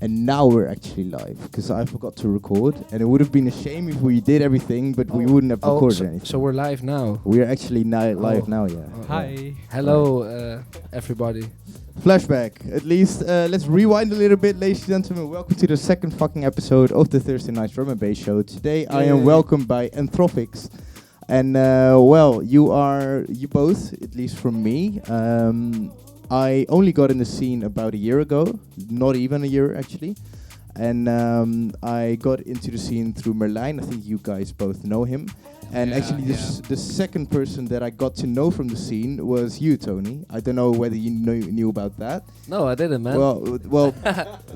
And now we're actually live because I forgot to record, and it would have been a shame if we did everything, but we wouldn't have recorded anything. So we're live now. We are actually live now, yeah. Hi. Hello, everybody. Flashback. At least, let's rewind a little bit, ladies and gentlemen. Welcome to the second fucking episode of the Thursday Night Drum and Bass Show. Today I am welcomed by Entrophix. And, you both, at least from me, I only got in the scene about a year ago, not even a year actually, and I got into the scene through Merlijn. I think you guys both know him, and the second person that I got to know from the scene was you, Tony. I don't know whether you knew about that. No, I didn't, man. Well,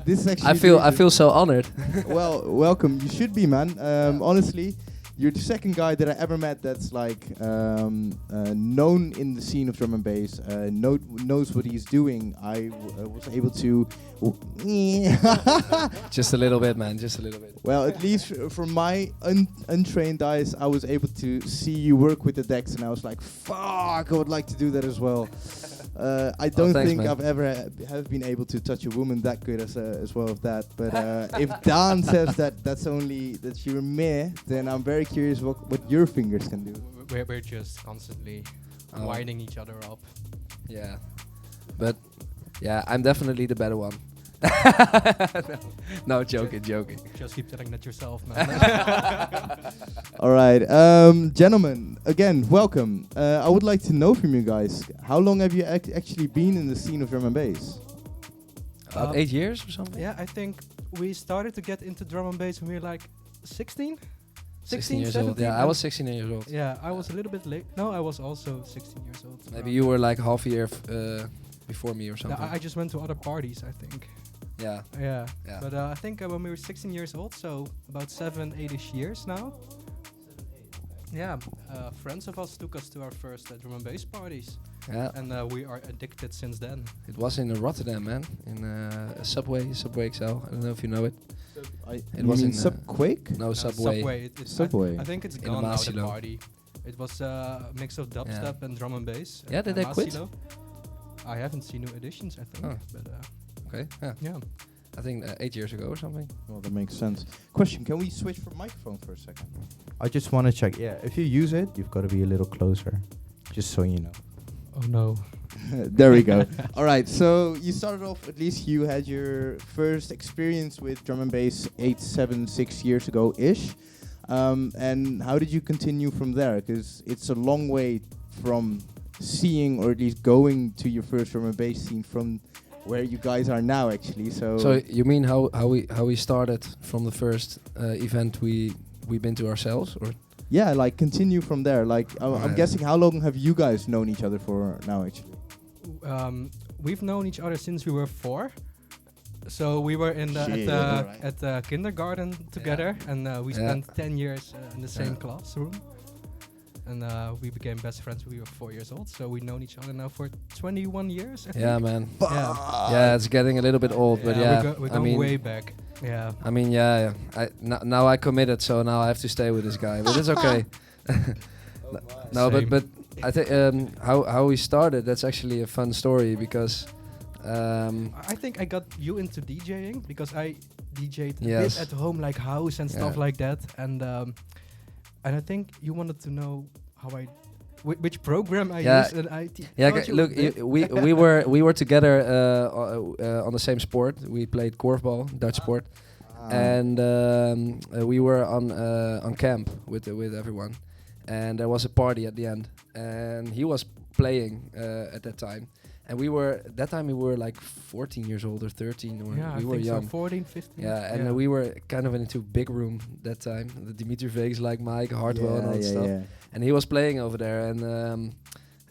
this is actually. I feel so honored. Well, welcome. You should be, man. Honestly. You're the second guy that I ever met that's like known in the scene of drum and bass, knows what he's doing. I was able to... Just a little bit, man, just a little bit. Well, at least from my untrained eyes, I was able to see you work with the decks, and I was like, fuck, I would like to do that as well. I don't think man. I've ever have been able to touch a woman that good as well as that. But if Dan says that you're meh, then I'm very curious what your fingers can do. We're just constantly winding each other up. Yeah, but yeah, I'm definitely the better one. No, joking. Just keep telling that yourself, man. All right, gentlemen, again, welcome. I would like to know from you guys, how long have you actually been in the scene of drum and bass? About 8 years or something? Yeah, I think we started to get into drum and bass when we were like 16? 16 years old. Yeah, I was 16 years old. Yeah, I was a little bit late. No, I was also 16 years old. Maybe you were like half a year before me or something. I just went to other parties, I think. Yeah. But I think when we were 16 years old, so about 7-8ish years now. Yeah, friends of us took us to our first drum and bass parties. Yeah. And we are addicted since then. It was in Rotterdam, man. In Subway XL. I don't know if you know it. It was in Subquake? No, Subway. Subway. I think it's gone now, the party. It was a mix of dubstep and drum and bass. Yeah, did they quit? I haven't seen new editions, I think. But okay, yeah. I think 8 years ago or something. Well, that makes sense. Question, can we switch from microphone for a second? I just want to check. Yeah, if you use it, you've got to be a little closer, just so you know. Oh no. There we go. All right, so you started off, at least you had your first experience with drum and bass 6 years ago-ish. And how did you continue from there? Because it's a long way from seeing, or at least going to your first drum and bass scene from where you guys are now, actually. So you mean how we started from the first event we've been to ourselves, or? Yeah, like continue from there. Like I'm guessing, how long have you guys known each other for now, actually? We've known each other since we were 4. So we were in at the kindergarten together, and we spent 10 years in the same classroom. And we became best friends when we were 4 years old. So we've known each other now for 21 years, I think. Yeah, man. Yeah, it's getting a little bit old, but we're going way back. Yeah. I mean, now I committed, so now I have to stay with this guy. But it's okay. No, but I think how we started, that's actually a fun story because... I think I got you into DJing because I DJ'd a bit at home, like house and stuff like that. And I think you wanted to know how which program I used. And look, we were together on the same sport. We played korfbal, Dutch sport, and we were on camp with everyone. And there was a party at the end, and he was playing at that time. And we were like 14 years old or 13, or we were young. So 14, 15. Yeah, and we were kind of into big room that time. The Dimitri Vegas, like Mike Hardwell and all that stuff. Yeah. And he was playing over there,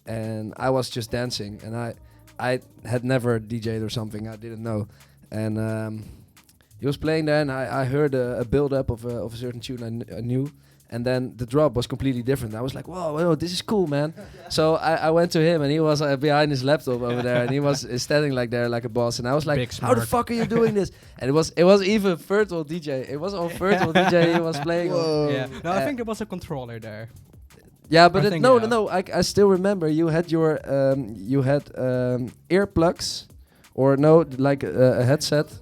and I was just dancing. And I had never DJ'd or something. I didn't know. And he was playing there, and I heard a build up of a certain tune I knew. And then the drop was completely different. I was like, whoa, this is cool, man. So I went to him, and he was behind his laptop over there, and he was standing like there like a boss. And I was like, how the fuck are you doing this? And it was even virtual DJ. It was on virtual DJ he was playing on. Yeah. No, I think there was a controller there. Yeah, but no. I still remember you had your earplugs or no, like a headset.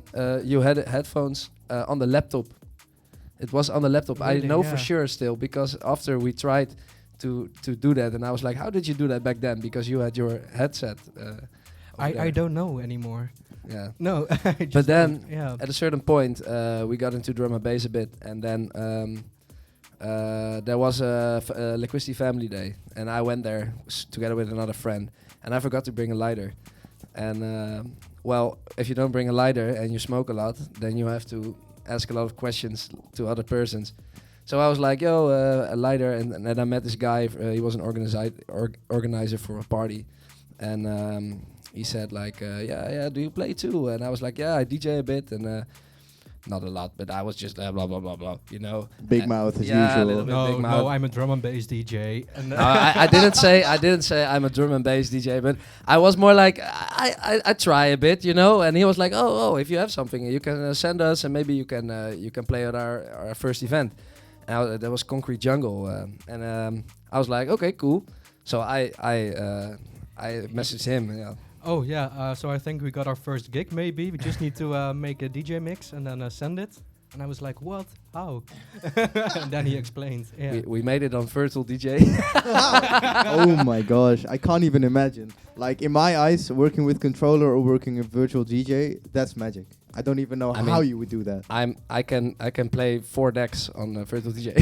You had headphones on the laptop. It was on the laptop. Really? I know for sure still, because after we tried to do that, and I was like, how did you do that back then? Because you had your headset. I don't know anymore. Yeah. No. But then yeah. at a certain point, we got into drum and bass a bit, and then there was a Liquidity Family Day, and I went there together with another friend, and I forgot to bring a lighter. And well, if you don't bring a lighter and you smoke a lot, then you have to ask a lot of questions to other persons. So I was like, yo, a lighter, and then I met this guy. He was an organizer for a party, and he said like, yeah, do you play too? And I was like, yeah, I DJ a bit, and not a lot, but I was just blah blah blah blah, you know. Big mouth as yeah, usual. No, I'm a drum and bass DJ. And no, I didn't say I'm a drum and bass DJ, but I was more like I try a bit, you know. And he was like, oh, if you have something, you can send us, and maybe you can play at our first event. And that was Concrete Jungle, and I was like, okay, cool. So I messaged him. Yeah. Oh yeah, so I think we got our first gig. Maybe we just need to make a DJ mix and then send it. And I was like, what? How? And then he explained. Yeah. We made it on Virtual DJ. Oh my gosh, I can't even imagine. Like in my eyes, working with controller or working a virtual DJ, that's magic. I don't even know how you would do that. I can play 4 decks on Virtual DJ.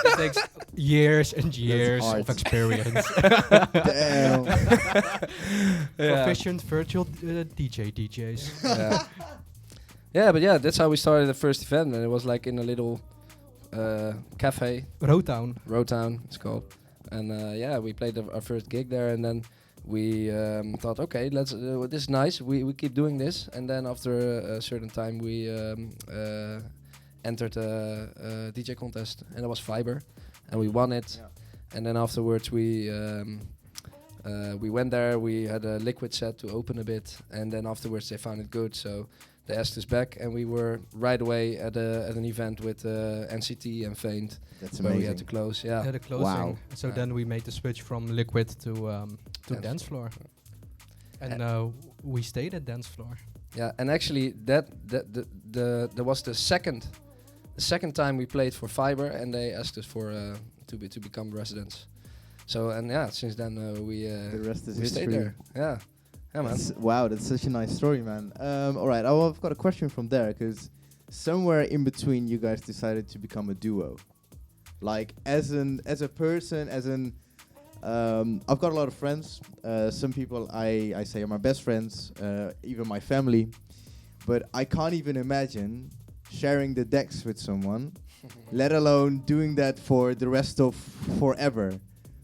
It takes years and years of experience. Damn. Proficient virtual DJs. Yeah. Yeah, but yeah, that's how we started the first event, and it was like in a little cafe. Roadtown, it's called. And yeah, we played our first gig there, and then we thought, okay, let's. This is nice. We keep doing this, and then after a certain time, we entered a DJ contest, and it was Fiber, and we won it. Yeah. And then afterwards, we went there. We had a liquid set to open a bit, and then afterwards they found it good, so they asked us back, and we were right away at an event with NCT and Faint. That's where amazing. we had to close. Yeah. The closing. Wow. So then we made the switch from liquid to dance floor, and we stayed at dance floor. Yeah, and actually there was the second time we played for Fiber, and they asked us for to become residents. So and yeah, since then the rest is we history. stayed there. Yeah. Yeah, man. Wow, that's such a nice story, man. All right, I've got a question from there, because somewhere in between you guys decided to become a duo. Like as a person, I've got a lot of friends. Some people I say are my best friends, even my family. But I can't even imagine sharing the decks with someone, let alone doing that for the rest of forever.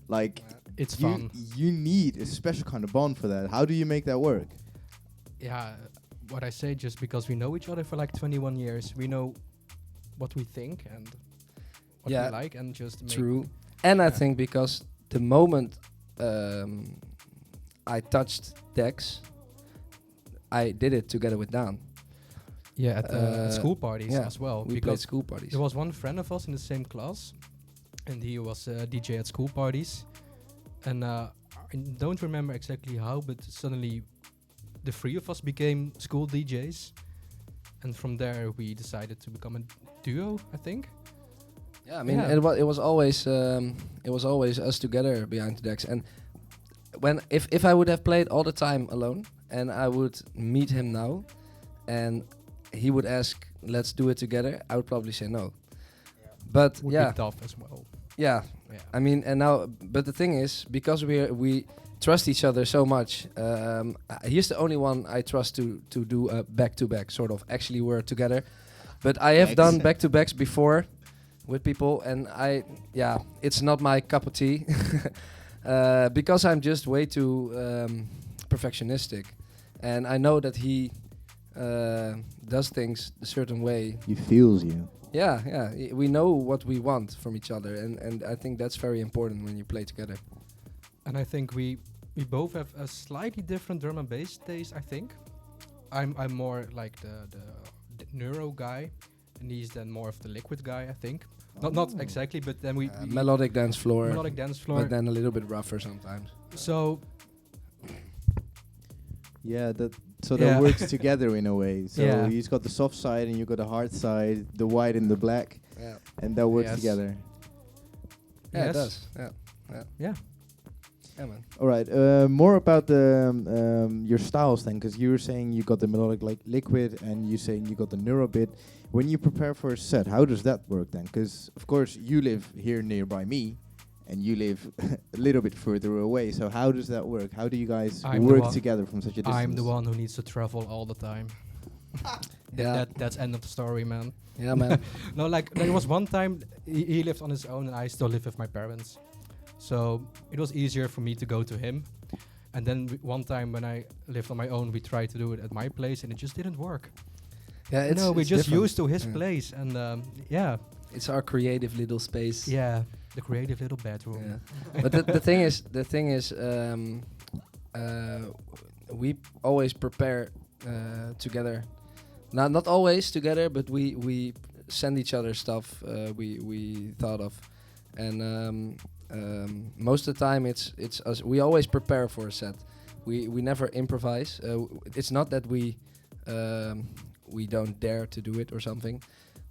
Like, it's fun. You need a special kind of bond for that. How do you make that work? Yeah, what I say, just because we know each other for like 21 years, we know what we think and what we like, and just true. And I think because the moment I touched decks, I did it together with Dan. Yeah, at school parties as well. We played school parties. There was one friend of us in the same class, and he was a DJ at school parties. And I don't remember exactly how, but suddenly the 3 of us became school DJs. And from there we decided to become a duo, I think. Yeah, I mean, it was always us together behind the decks. And if I would have played all the time alone, and I would meet him now, and he would ask, let's do it together, I would probably say no. Yeah. But would be tough as well. Yeah. I mean, and now, but the thing is, because we trust each other so much, he's the only one I trust to do a back-to-back, sort of. Actually, we're together. But I have done back-to-backs before with people, and it's not my cup of tea. Because I'm just way too perfectionistic. And I know that he does things a certain way. He feels you. Yeah, we know what we want from each other, and I think that's very important when you play together. And I think we both have a slightly different drum and bass taste, I think. I'm more like the neuro guy, and he's then more of the liquid guy, I think. Not exactly, but then we melodic dance floor, but then a little bit rougher sometimes. So yeah, So that works together in a way. So he's got the soft side and you got the hard side, the white and the black, and that works together. Yeah, it does. Yeah, man. All right. More about the your styles then, because you were saying you got the melodic like liquid, and you saying you got the neurobit. When you prepare for a set, how does that work then? Because of course you live here nearby me, and you live a little bit further away. So how does that work? How do you guys work together from such a distance? I'm the one who needs to travel all the time. That's end of the story, man. Yeah, man. No, like there was one time he lived on his own and I still live with my parents. So it was easier for me to go to him. And then one time when I lived on my own, we tried to do it at my place and it just didn't work. Yeah, we're just used to his place, and it's our creative little space. Yeah, the creative little bedroom. Yeah. But the thing is, we always prepare together. Not always together, but we send each other stuff we thought of, and most of the time it's us. We always prepare for a set. We never improvise. It's not that we don't dare to do it or something,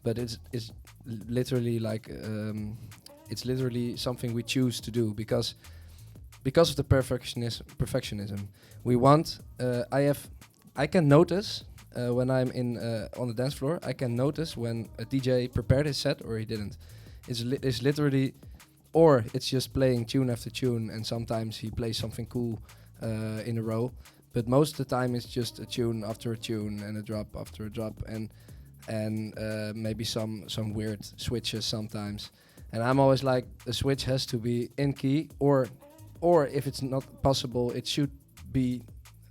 but it's literally like it's literally something we choose to do because of the perfectionism. We want. I can notice when I'm on the dance floor. I can notice when a DJ prepared his set or he didn't. It's literally, or it's just playing tune after tune, and sometimes he plays something cool in a row. But most of the time it's just a tune after a tune and a drop after a drop, and maybe some weird switches sometimes. And I'm always like, the switch has to be in key, or if it's not possible, it should be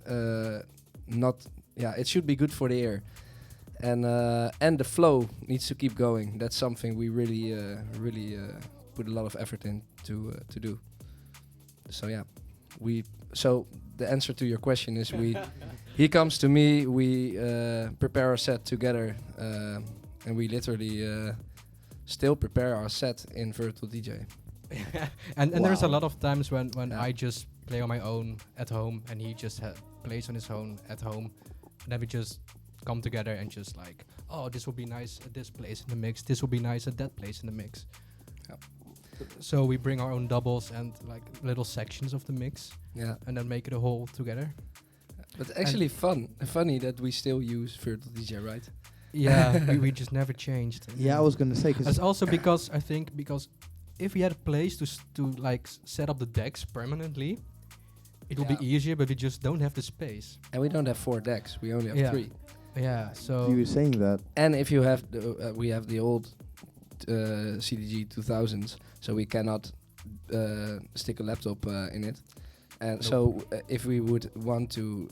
it should be good for the ear, and the flow needs to keep going. That's something we really put a lot of effort in to do. So yeah, so the answer to your question is he comes to me, we prepare our set together, and we literally still prepare our set in Virtual DJ. and there's a lot of times when I just play on my own at home and he just plays on his own at home, and then we just come together and just like, oh, this will be nice at this place in the mix, this will be nice at that place in the mix. So we bring our own doubles and like little sections of the mix, and then make it a whole together. But actually funny that we still use Virtual DJ, right? Yeah, we just never changed. Yeah, I was gonna say, it's also because if we had a place to like set up the decks permanently, it will be easier, but we just don't have the space. And we don't have 4 decks; we only have 3. Yeah, so you were saying that. And if you have, we have the old CDG 2000s, so we cannot stick a laptop in it. And so if we would want to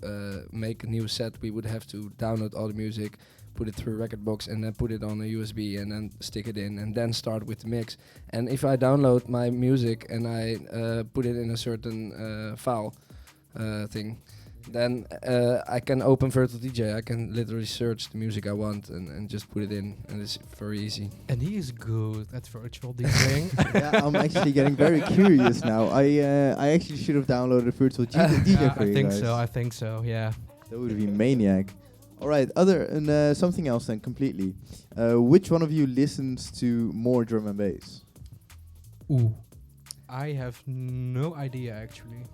make a new set, we would have to download all the music, put it through a Rekordbox, and then put it on a USB and then stick it in and then start with the mix. And if I download my music and I put it in a certain file thing, then I can open Virtual DJ. I can literally search the music I want and just put it in, and it's very easy. And he is good at virtual DJing. Yeah, I'm actually getting very curious now. I actually should have downloaded Virtual DJ for you guys. I think so, yeah. That would be maniac. All right, something else then completely. Which one of you listens to more drum and bass? Ooh, I have no idea actually.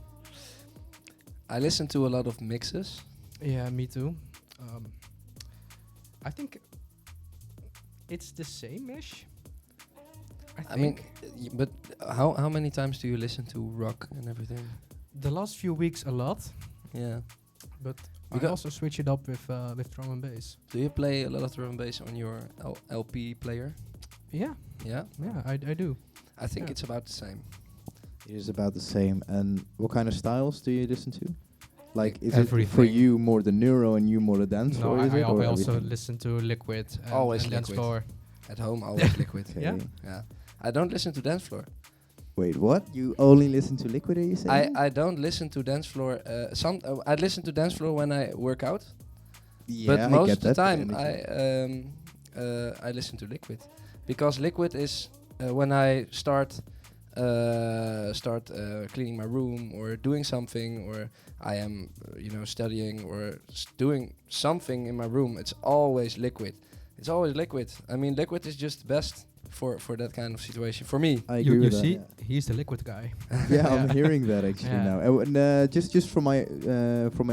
I listen to a lot of mixes. Yeah, me too. I think it's the same-ish. I mean, but how many times do you listen to rock and everything? The last few weeks a lot. Yeah. But I also switch it up with drum and bass. Do you play a lot of drum and bass on your LP player? Yeah. Yeah? Yeah, I do. I think it's about the same. It is about the same. And what kind of styles do you listen to? Like, is everything. It for you more the neuro and you more the dance floor? No, I also everything? listen to Liquid and always and dance Liquid. floor. At home, always Liquid. Okay. Yeah. I don't listen to dance floor. Wait, what? You only listen to Liquid, are you saying? I don't listen to dance floor. I listen to dance floor when I work out. Yeah, but most I of the time I I listen to Liquid, because Liquid is when I start start cleaning my room or doing something, or I am, studying or doing something in my room, it's always liquid. It's always liquid. I mean, liquid is just the best for that kind of situation for me. I agree with see, that. he's the liquid guy. Yeah, I'm hearing that actually now. And just from my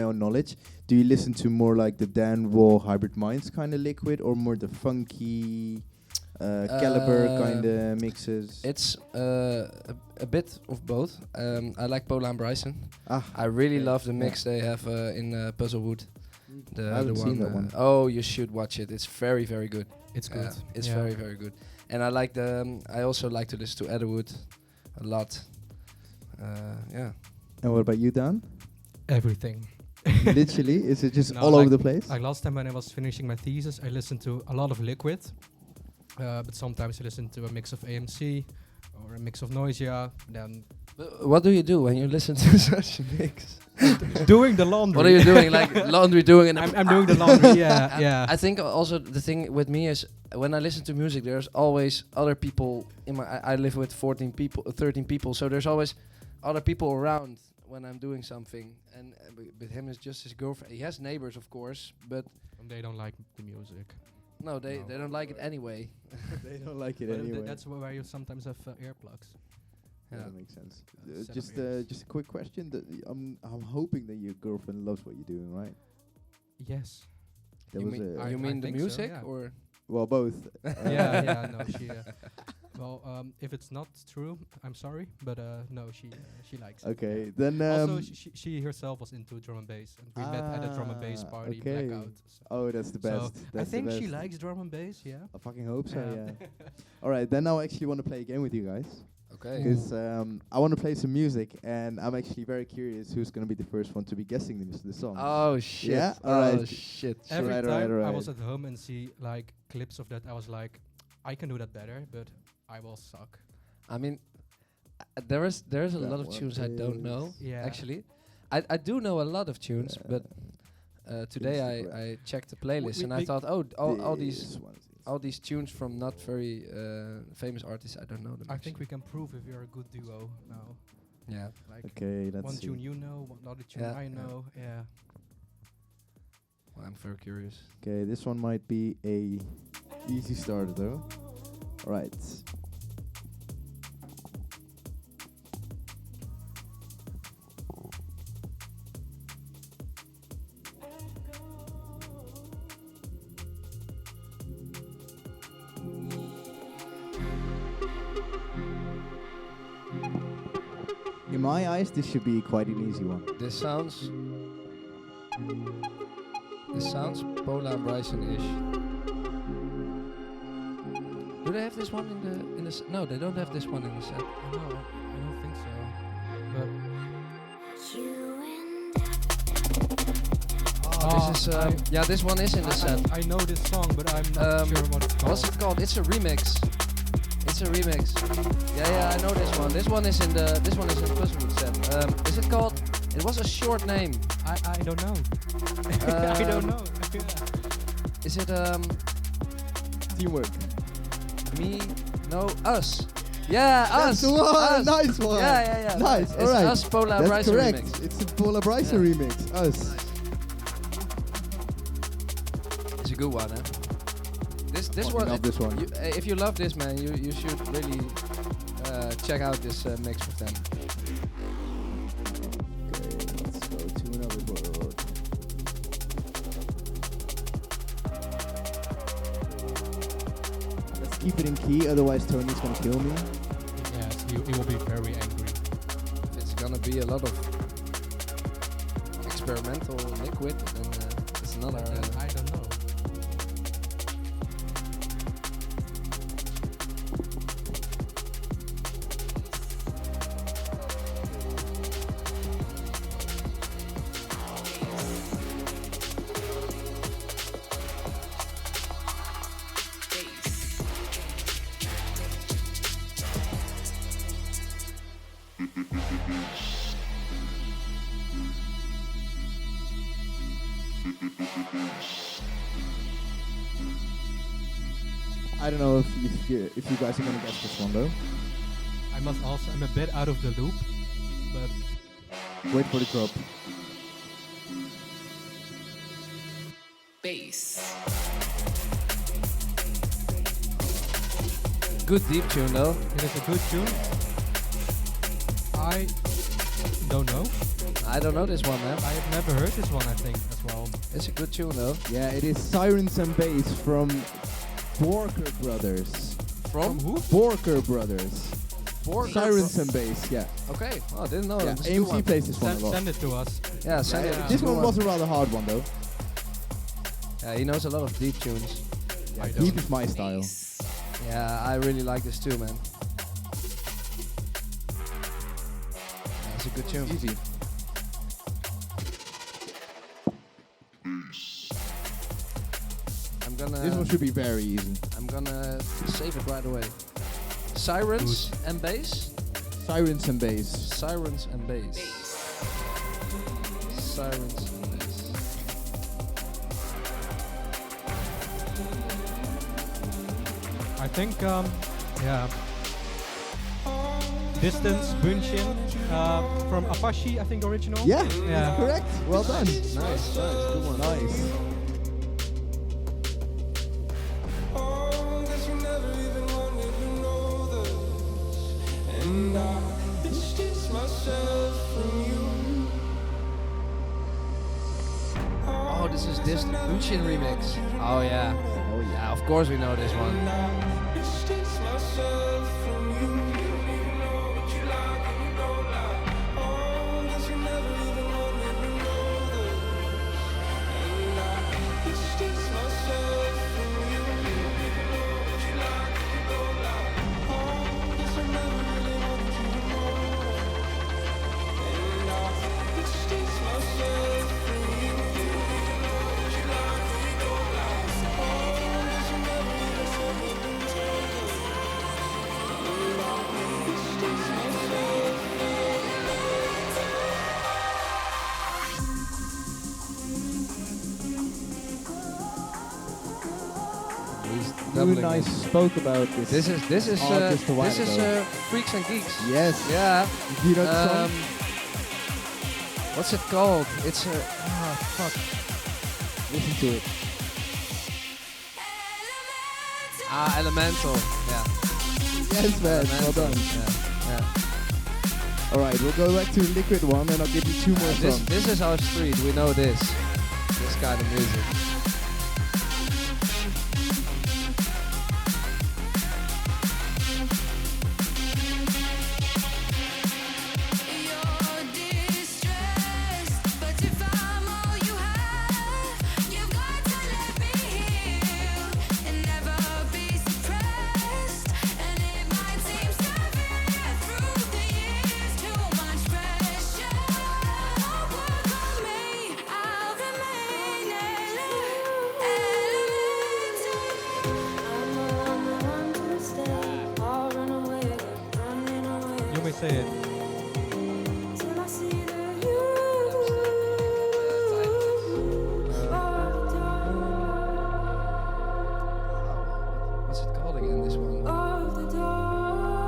own knowledge, do you listen to more like the Dan Wall Hybrid Minds kind of liquid, or more the funky caliber kind of mixes? It's a bit of both. I like Pola and Bryson. I really love the mix they have in Puzzlewood. I haven't seen that one. Oh, you should watch it. It's very, very good. It's good. It's very, very good. And I like I also like to listen to Edelwood a lot. And what about you, Dan? Everything. Literally, is it just No, all over the place? Like last time when I was finishing my thesis, I listened to a lot of liquid, but sometimes I listen to a mix of AMC or a mix of Noisia. Then what do you do when you listen to such a mix? doing the laundry. What are you doing? Like laundry doing? And I'm doing the laundry. Yeah. I think also the thing with me is when I listen to music, there's always other people in my. I live with 13 people, so there's always other people around when I'm doing something. And with him is just his girlfriend. He has neighbors, of course, but they don't like the music. No, they don't like it anyway. They don't like it but anyway. That's where you sometimes have earplugs. Yeah, that makes sense. Just a quick question. I'm hoping that your girlfriend loves what you're doing, right? Yes. That You was mean, a you mean the think so, music yeah. or? well, both. Yeah. No, she. Well, if it's not true, I'm sorry, but no, she likes it. Okay, then. Also, she herself was into drum and bass, and we met at a drum and bass party, okay. Blackout. So Oh, that's the best. So That's I think the she best. likes drum and bass. Yeah. I fucking hope so. Yeah. Yeah. All right, then I actually want to play a game with you guys. Okay. Because I want to play some music, and I'm actually very curious who's going to be the first one to be guessing the song. Oh shit! Yeah? Oh Alright. shit! Every Right, time right, I right. was at home and see like clips of that, I was like, I can do that better, but I will suck. I mean, there is a That lot of one tunes I don't know. Yeah. Actually, I do know a lot of tunes, but today Instagram. I checked the playlist We- and we I thought, all these This one is- tunes from not very famous artists, I don't know them. I actually. think we can prove if you're a good duo now. Yeah. Like Okay, let's one see. tune you know, one other tune Yeah, I yeah. know. Yeah. Well, I'm very curious. Okay, this one might be a easy starter though. All right. In my eyes, this should be quite an easy one. This sounds Pola and Bryson-ish. Do they have this one in the No, they don't have this one in the set. No, I don't think so. But This is this one is in the set. I know this song, but I'm not sure what it's called. What's it called? It's a remix. It's a remix. Yeah, I know this one. This one is in the Puzzlewood set. Is it called? It was a short name. I don't know. I don't know. Is it Teamwork. me? No, us. Yeah, us. That's the one. Us. Nice one. Yeah. Nice. It's All right. us, Pola That's Bryson correct. remix. It's a Pola Bryson remix. Us. It's a good one, huh? This Fucking one. love this one. If you love this, man, you should really check out this mix with them. Okay, let's go to another board. Let's keep it in key, otherwise Tony's gonna kill me. Yes, he will be very angry. If it's gonna be a lot of experimental liquid, then it's another. I don't know. I don't know if you guys are gonna guess this one though. I I'm a bit out of the loop, but Wait for the drop. Bass. Good deep tune though. it is a good tune. I don't know. I don't know this one, man. I have never heard this one, I think, as well. It's a good tune though. Yeah, it is Sirens and Bass from Borker Brothers. From who? Borker Brothers. Borker Sirens and Bass, yeah. Okay. Oh, I didn't know. Yeah, This is a good AMC one. plays this one a lot. Send it to us. Yeah, send it. This one was a rather hard one though. Yeah, he knows a lot of deep tunes. Yeah, I deep don't. is my style. Yeah, I really like this too, man. Yeah, it's a good tune. Easy. This one should be very easy. I'm gonna save it right away. Sirens and bass. Sirens and Bass. Sirens and bass. Sirens and bass. I think, yeah. Distance, Bunshin, from Apache, I think original. Yeah, Yeah. correct. Well done. Nice, good one. Nice. Oh, this is this Lucien remix. Oh yeah. Oh yeah. Yeah, of course we know this one. You and I spoke about this. This is Just a while this is ago. Freaks and Geeks. Yes. Yeah. Do you know the song? What's it called? It's a fuck. Listen to it. Elemental. Yeah. Yes, man. Well done. Yeah. All right, we'll go back to the Liquid one, and I'll give you two more songs. This is our street. We know this kind of music. You may say it. What's it called again? This one.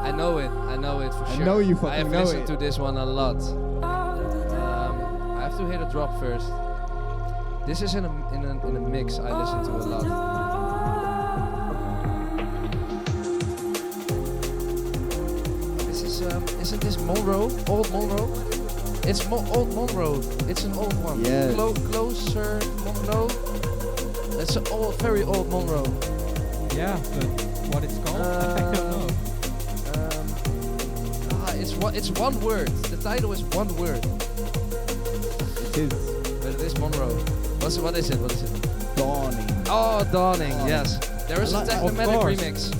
I know it for sure. I know you I fucking have know listened it. to this one a lot. I have to hear the drop first. This is in a mix I listen to a lot. This is isn't this Monroe? Old Monroe? It's Old Monroe. It's an old one. Yes. Closer Monroe. It's an old, very old Monroe. Yeah, but what it's called, I don't know. It's one word. The title is one word. It is But it is Monroe. What is it? Dawning. Oh, Dawning. Yes. There is a Of Technomatic course. remix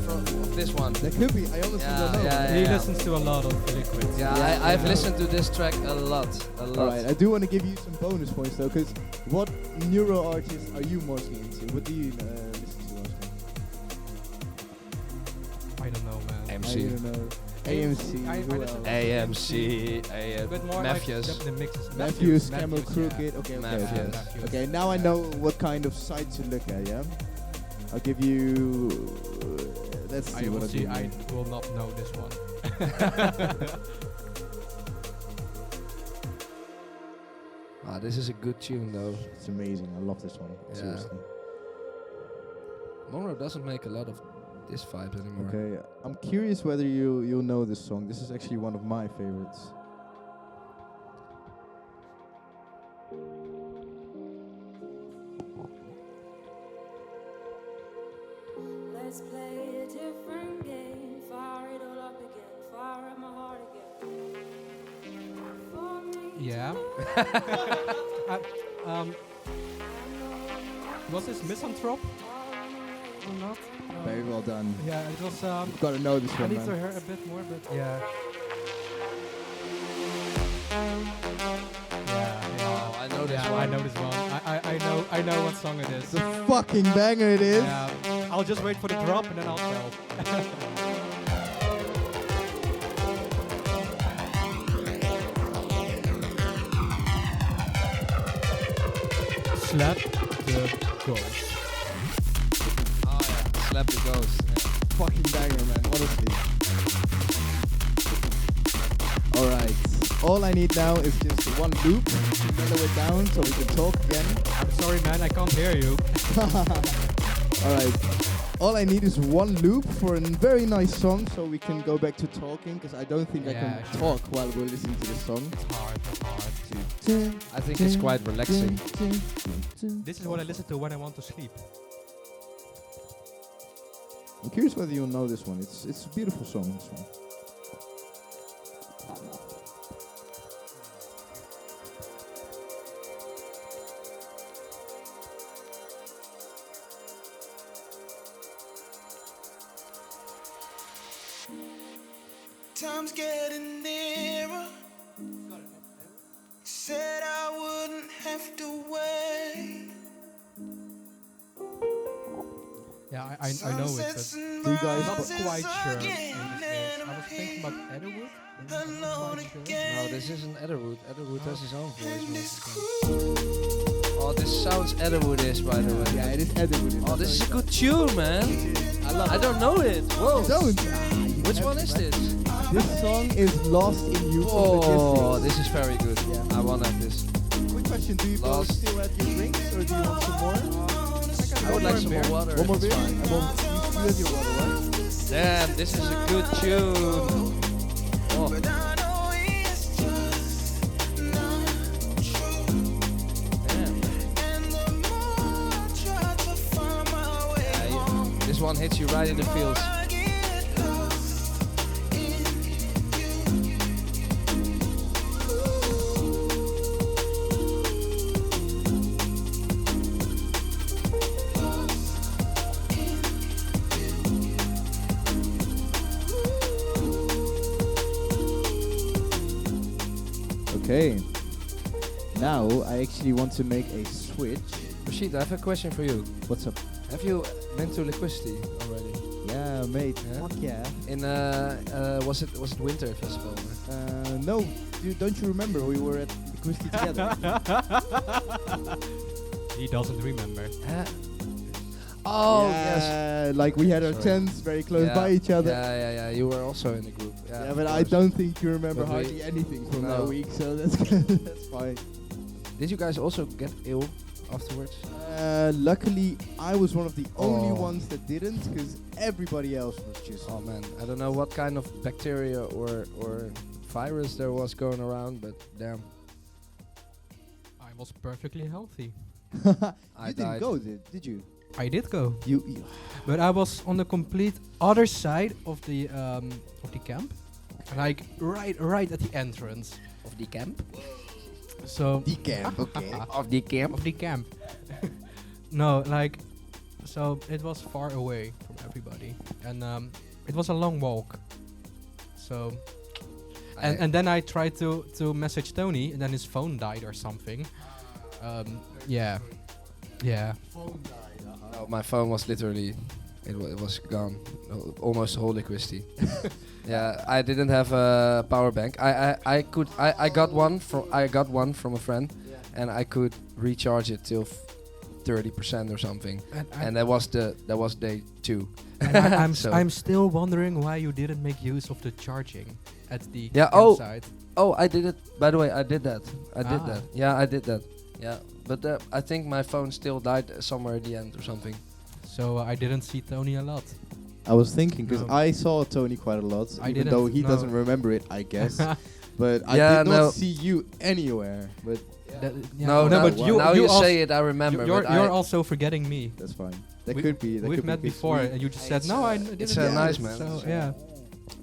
of this one. That could be. I honestly don't know. Yeah, He listens to a lot of Liquid. Yeah, I've yeah. listened to this track a lot. All right, I do want to give you some bonus points though, because what neuro artists are you mostly into? What do you listen to mostly? I don't know, man. I MC. don't know. AMC. I who listen else? to AMC. But more Matthews. like the mixes. Matthews, Camel yeah. Crooked. Okay, Matthews. okay. Matthews. Okay, now I know what kind of sites to look at. Yeah, I'll give you. Let's see I what will I'll see. give I you. will not know this one. This is a good tune though. It's amazing. I love this one. Yeah. Seriously. Monroe doesn't make a lot of this vibe anymore. Okay, I'm curious whether you'll know this song. This is actually one of my favorites. Let's play a different game. Fire it all up again. Fire up my heart again. For me Yeah. Was this Misanthrope or not? Very well done. Yeah, it was. You've got to know this I one, need to man. hear a bit more, but yeah. Oh, I know this Yeah, one. I know this one. I know what song it is. It's a fucking banger it is. Yeah, I'll just wait for the drop and then I'll tell. Slap the ghost. Oh yeah, Slap the Ghost. Yeah. Fucking banger, man, honestly. Alright. All I need now is just one loop to mellow it down so we can talk again. I'm sorry, man, I can't hear you. Alright. All I need is one loop for a very nice song so we can go back to talking, because I don't think I can talk while we're listening to this song. It's hard. I think it's quite relaxing. This is what I listen to when I want to sleep. I'm curious whether you'll know this one. It's a beautiful song, this one. Time's getting nearer. Said I wouldn't have to wait. Yeah, I know it, but Do you guys I'm not fu- quite sure who this is. I was thinking about Edderwood. but I'm not quite sure. No, this isn't Edderwood. Edderwood has his own voice. Oh, this sounds Edderwoodish, by the way. Yeah, it is Edward. Oh, this is a good tune, man. I don't know it. Whoa. Don't! Which one is this? This song is Lost in You from Oh, the this Distance. is very good. Yeah. I want to have this. Quick question, do you both Lost. still have your drinks or do you want some more? I would like some more water. One more it's beer? fine. You have your water, right? Damn, this is a good tune. Oh. But I know it's just not true. Damn. And the more I try to find my way home, This one hits you right in the feels. I get lost in Okay. Now I actually want to make a switch. Rashid, I have a question for you. What's up? Have you been to Liquidity already? Yeah, mate. Yeah? Fuck yeah. In was it Winter Festival? No, don't you remember we were at the Christie together? He doesn't remember. Huh? Oh yes. Yeah, like we had our Sorry. tents very close Yeah. by each other. Yeah. You were also in the group. Yeah, Yeah, of but I course. don't think you remember But we- hardly anything from No. that week, so that's that's fine. Did you guys also get ill afterwards? Luckily, I was one of the only Oh. ones that didn't, because everybody else was just. Oh man, I don't know what kind of bacteria or virus there was going around, but damn, I was perfectly healthy. You I didn't died. go, did you? I did go, You but I was on the complete other side of the camp, like right at the entrance. Of the camp? So the camp, okay. Of the camp? of the camp. No, like, so it was far away from everybody, and it was a long walk. So, and then I tried to message Tony, and then his phone died or something. Yeah. Phone died. No, my phone was literally, it was gone, almost whole Liquidity. Yeah, I didn't have a power bank. I got one from a friend, Yeah. and I could recharge it till 30% or something, And and that was day 2. And I'm still wondering why you didn't make use of the charging at the campsite. Oh, I did it. By the way, I did that. I did Ah. that. Yeah, I did that. Yeah, but I think my phone still died somewhere at the end or something. So I didn't see Tony a lot. I was thinking because No. I saw Tony quite a lot, I even didn't, though he no. doesn't remember it, I guess. But I Yeah, did not no. see you anywhere. But No, but now you you also say it, I remember. You're, but you're I- also forgetting me. that's fine. That We- could be. That We've could be met because before, we- and you just It's, said no. I didn't. it's, do nice, it." man. So yeah.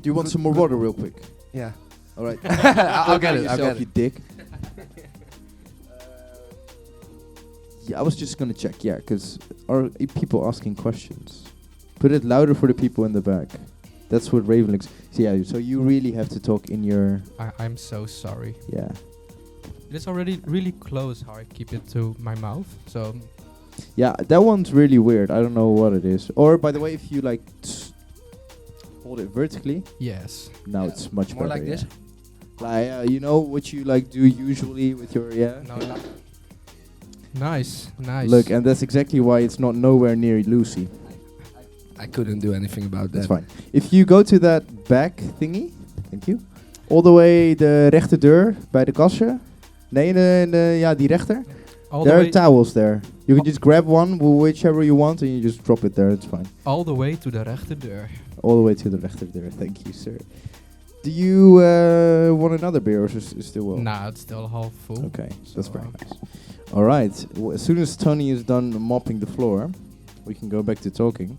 Do you want some more water, real quick? yeah. All right. I'll get it. I'll Yourself, get you it. dick. Yeah, I was just gonna check. Yeah, because are people asking questions? Put it louder for the people in the back. That's what Raven looks. So yeah, so you really have to talk in your. I'm so sorry. Yeah. It's already really close how I keep it to my mouth. So Yeah, that one's really weird. I don't know what it is. Or by the way, if you like hold it vertically, yes. now Yeah. it's much More better. like yeah. this. Like you know what you like do usually with your No. Nice. Nice. Look, and that's exactly why it's not nowhere near Lucy. I couldn't do anything about That's that. fine. If you go to that back thingy, thank you. All the way de rechter deur bij de kassen. Nee, ja, die rechter. all the There are way, towels there. You can just grab one, whichever you want, and you just drop it there. It's fine. all the way to the rechterdeur. All the way to the rechter deur. Thank you, sir. Do you want another beer, or is it still well? Nah, it's still half full. Okay, So, that's very nice. All right. As soon as Tony is done mopping the floor, we can go back to talking.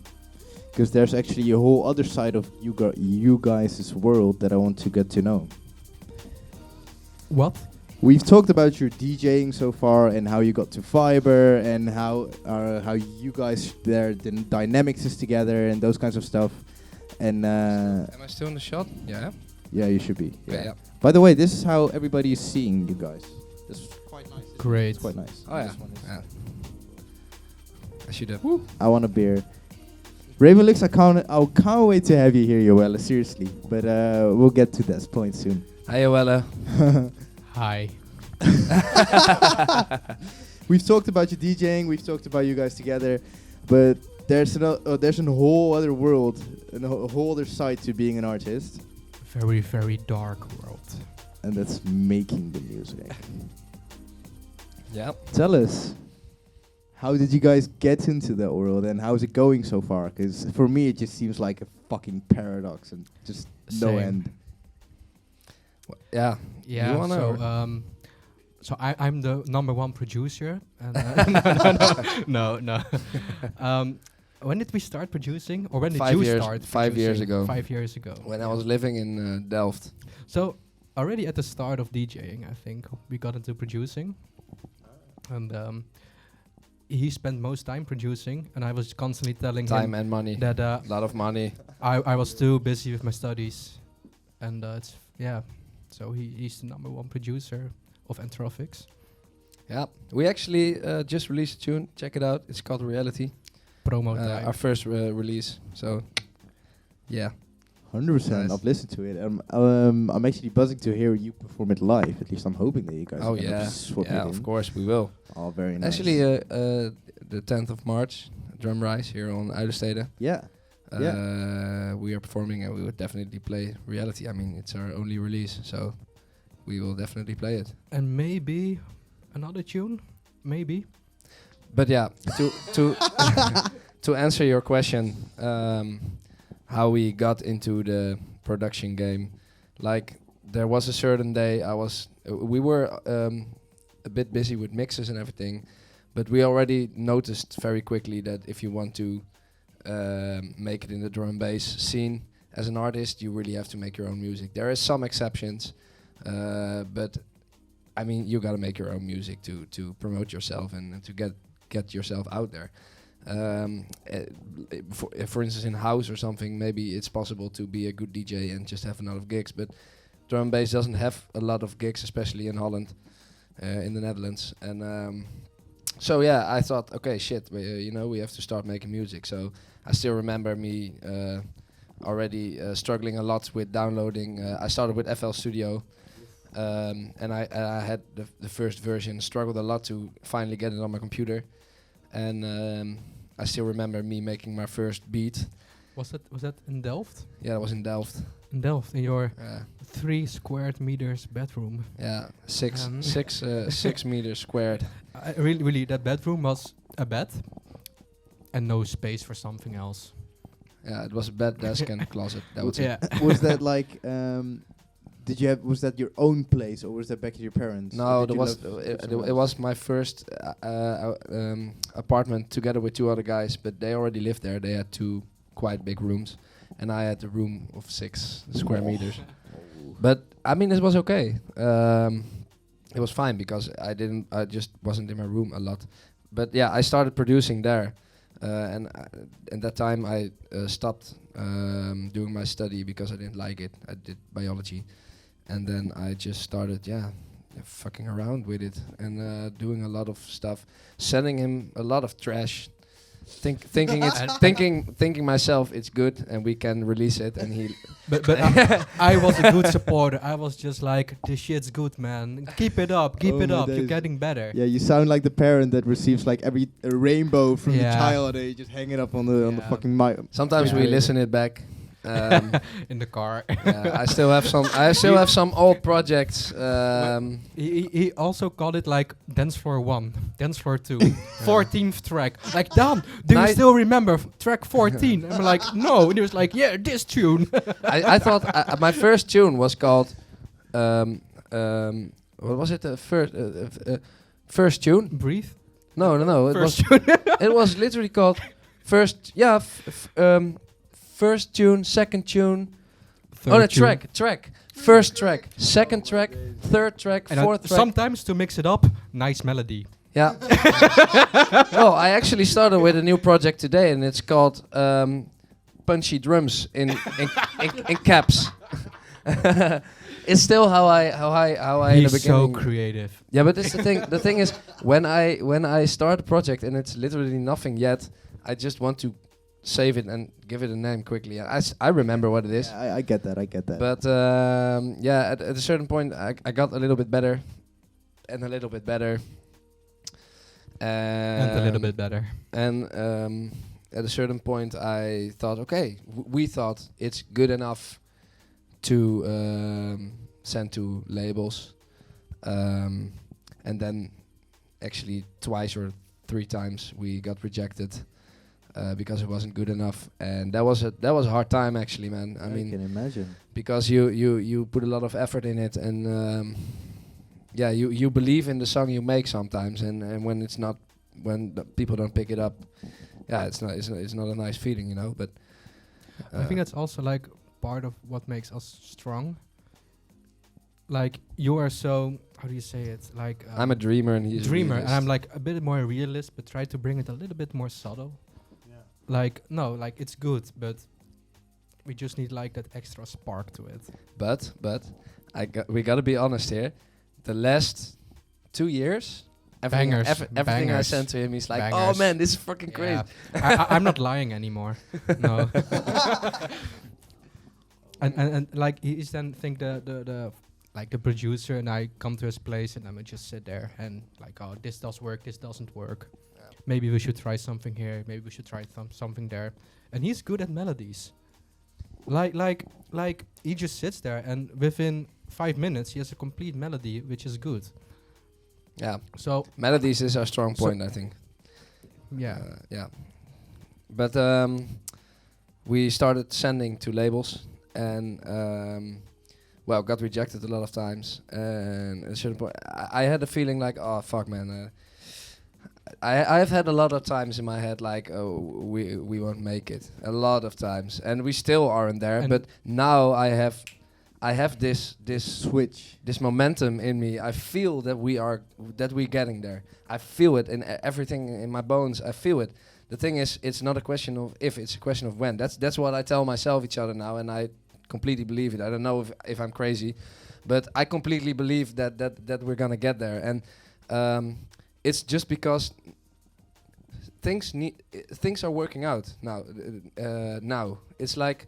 Because there's actually a whole other side of you guys' world that I want to get to know. What? We've talked about your DJing so far and how you got to Fiber and how you guys the dynamics is together and those kinds of stuff. And Am I still in the shot? Yeah. yeah, you should be. Okay, yeah. By the way, this is how everybody is seeing you guys. This is quite nice. Great. It's quite nice. Oh yeah. This one is- Yeah. I should have. I want a beer. Ravenlix, I can't wait to have you here, Joelle, seriously. But we'll get to that point soon. Hi, Joelle. Hi. We've talked about your DJing, we've talked about you guys together, but there's a whole other world, and a whole other side to being an artist, Very, very dark world. and that's making the music. Yeah. Tell us, how did you guys get into that world, and how's it going so far? Because for me, it just seems like a fucking paradox and just no Same. end. Yeah. Yeah. You wanna So so I'm the #1 producer. And no. When did we start producing, or when did 5 you years- start? 5 years producing? ago. 5 years ago. When I was living in Delft. So already at the start of DJing, I think we got into producing, and he spent most time producing, and I was constantly telling Time him and money. that A lot of money. I was too busy with my studies, and it's yeah. So he's the #1 producer of Entrophix. Yeah. We actually just released a tune. Check it out. It's called Reality. Promo time. Our first release. So, yeah. 100%. Nice. I've listened to it. I'm actually buzzing to hear you perform it live. At least I'm hoping that you guys. Oh are gonna yeah. swap Yeah, it of in. course we will. Oh, very nice. Actually, the 10th of March, Drum Rise here on Uiderstede. yeah. We are performing and we would definitely play Reality. I mean, it's our only release, so we will definitely play it. And maybe another tune, maybe. But yeah, to to answer your question, how we got into the production game, like there was a certain day we were a bit busy with mixes and everything, but we already noticed very quickly that if you want to make it in the drum and bass scene as an artist, you really have to make your own music. There is some exceptions, but I mean, you gotta make your own music to promote yourself and to get yourself out there. For instance, in house or something, maybe it's possible to be a good DJ and just have a lot of gigs, but drum and bass doesn't have a lot of gigs, especially in Holland, in the Netherlands. And so yeah, I thought, okay, shit, we have to start making music. So I still remember me already struggling a lot with downloading. I started with FL Studio. And I had the first version, struggled a lot to finally get it on my computer. and I still remember me making my first beat. Was that in Delft? Yeah, it was in Delft. In Delft, in your Yeah, 3 squared meters bedroom. yeah, 6 Um, 6 meters squared. Really, that bedroom was a bed and no space for something else. Yeah, it was a bed, desk, and closet. That was Yeah. it. Was that like? Was that your own place, or was that back at your parents? No, Or did there you was live it, somewhere it else? was my first apartment together with 2 other guys, but they already lived there. They had 2 quite big rooms, and I had a room of 6 square meters. But I mean, it was okay. It was fine because I just wasn't in my room a lot. But yeah, I started producing there, and at that time I stopped doing my study because I didn't like it. I did biology, and then I just started, fucking around with it and doing a lot of stuff, sending him a lot of trash. Thinking myself it's good and we can release it, and he But I was a good supporter. I was just like, this shit's good, man. Keep it up, keep Oh it my up. You're days. getting better. Yeah, you sound like the parent that receives like a rainbow from the Yeah. child, and you just hang it up on the Yeah. fucking mic. sometimes we Yeah. listen it back. In the car. Yeah, I still have some old projects. He also called it like dance floor 1, dance floor 2, 14th track. Like, Dan, do you Nice. still remember track 14? I'm like, no. And he was like, yeah, this tune. I thought my first tune was called what was it? First tune? Breathe. No. It First was it was literally called first. Yeah, first tune, second tune. Third tune. track. First track, second track, third track, And fourth track. sometimes to mix it up, nice melody. Yeah. Well, I actually started with a new project today, and it's called Punchy Drums in caps. It's still how I in the He's so beginning. creative. Yeah, but it's the thing. The thing is, when I start a project and it's literally nothing yet, I just want to save it and give it a name quickly. I remember what it is. Yeah, I get that. But at a certain point, I got a little bit better, and a little bit better, And a little bit better. And at a certain point, I thought, okay, we thought it's good enough to send to labels, and then actually 2 or 3 times we got rejected. Because it wasn't good enough, and that was a hard time actually, man. I mean, can imagine. because you put a lot of effort in it, and you believe in the song you make sometimes, and when it's not, when the people don't pick it up, it's not a nice feeling, you know. But I think that's also like part of what makes us strong. Like, you are so, how do you say it? Like, I'm a dreamer, and he's dreamer, a and I'm like a bit more realist, but try to bring it a little bit more subtle. Like, no, like, it's good, but we just need like that extra spark to it. But we gotta be honest here. The last 2 years, everything I Bangers. sent to him, he's like, Bangers. "Oh man, this is fucking great." I'm not lying anymore. No. and like, he's then think the like the producer, and I come to his place and I would just sit there and like, oh, this does work, this doesn't work. Maybe we should try something here. Maybe we should try something there. And he's good at melodies. Like he just sits there, and within 5 minutes he has a complete melody, which is good. Yeah. So Melodies is our strong point, I think. yeah, Yeah. But we started sending to labels, and got rejected a lot of times. And at a certain point, I had a feeling like, oh fuck, man. I've had a lot of times in my head like, oh, we won't make it. A lot of times, and we still aren't there. And but now I have this Switch. this momentum in me. I feel that we're getting there. I feel it in everything in my bones. I feel it. The thing is, it's not a question of if, it's a question of when. That's what I tell myself each other now, and I completely believe it. I don't know if I'm crazy, but I completely believe that we're gonna get there. And it's just because things are working out now. Now it's like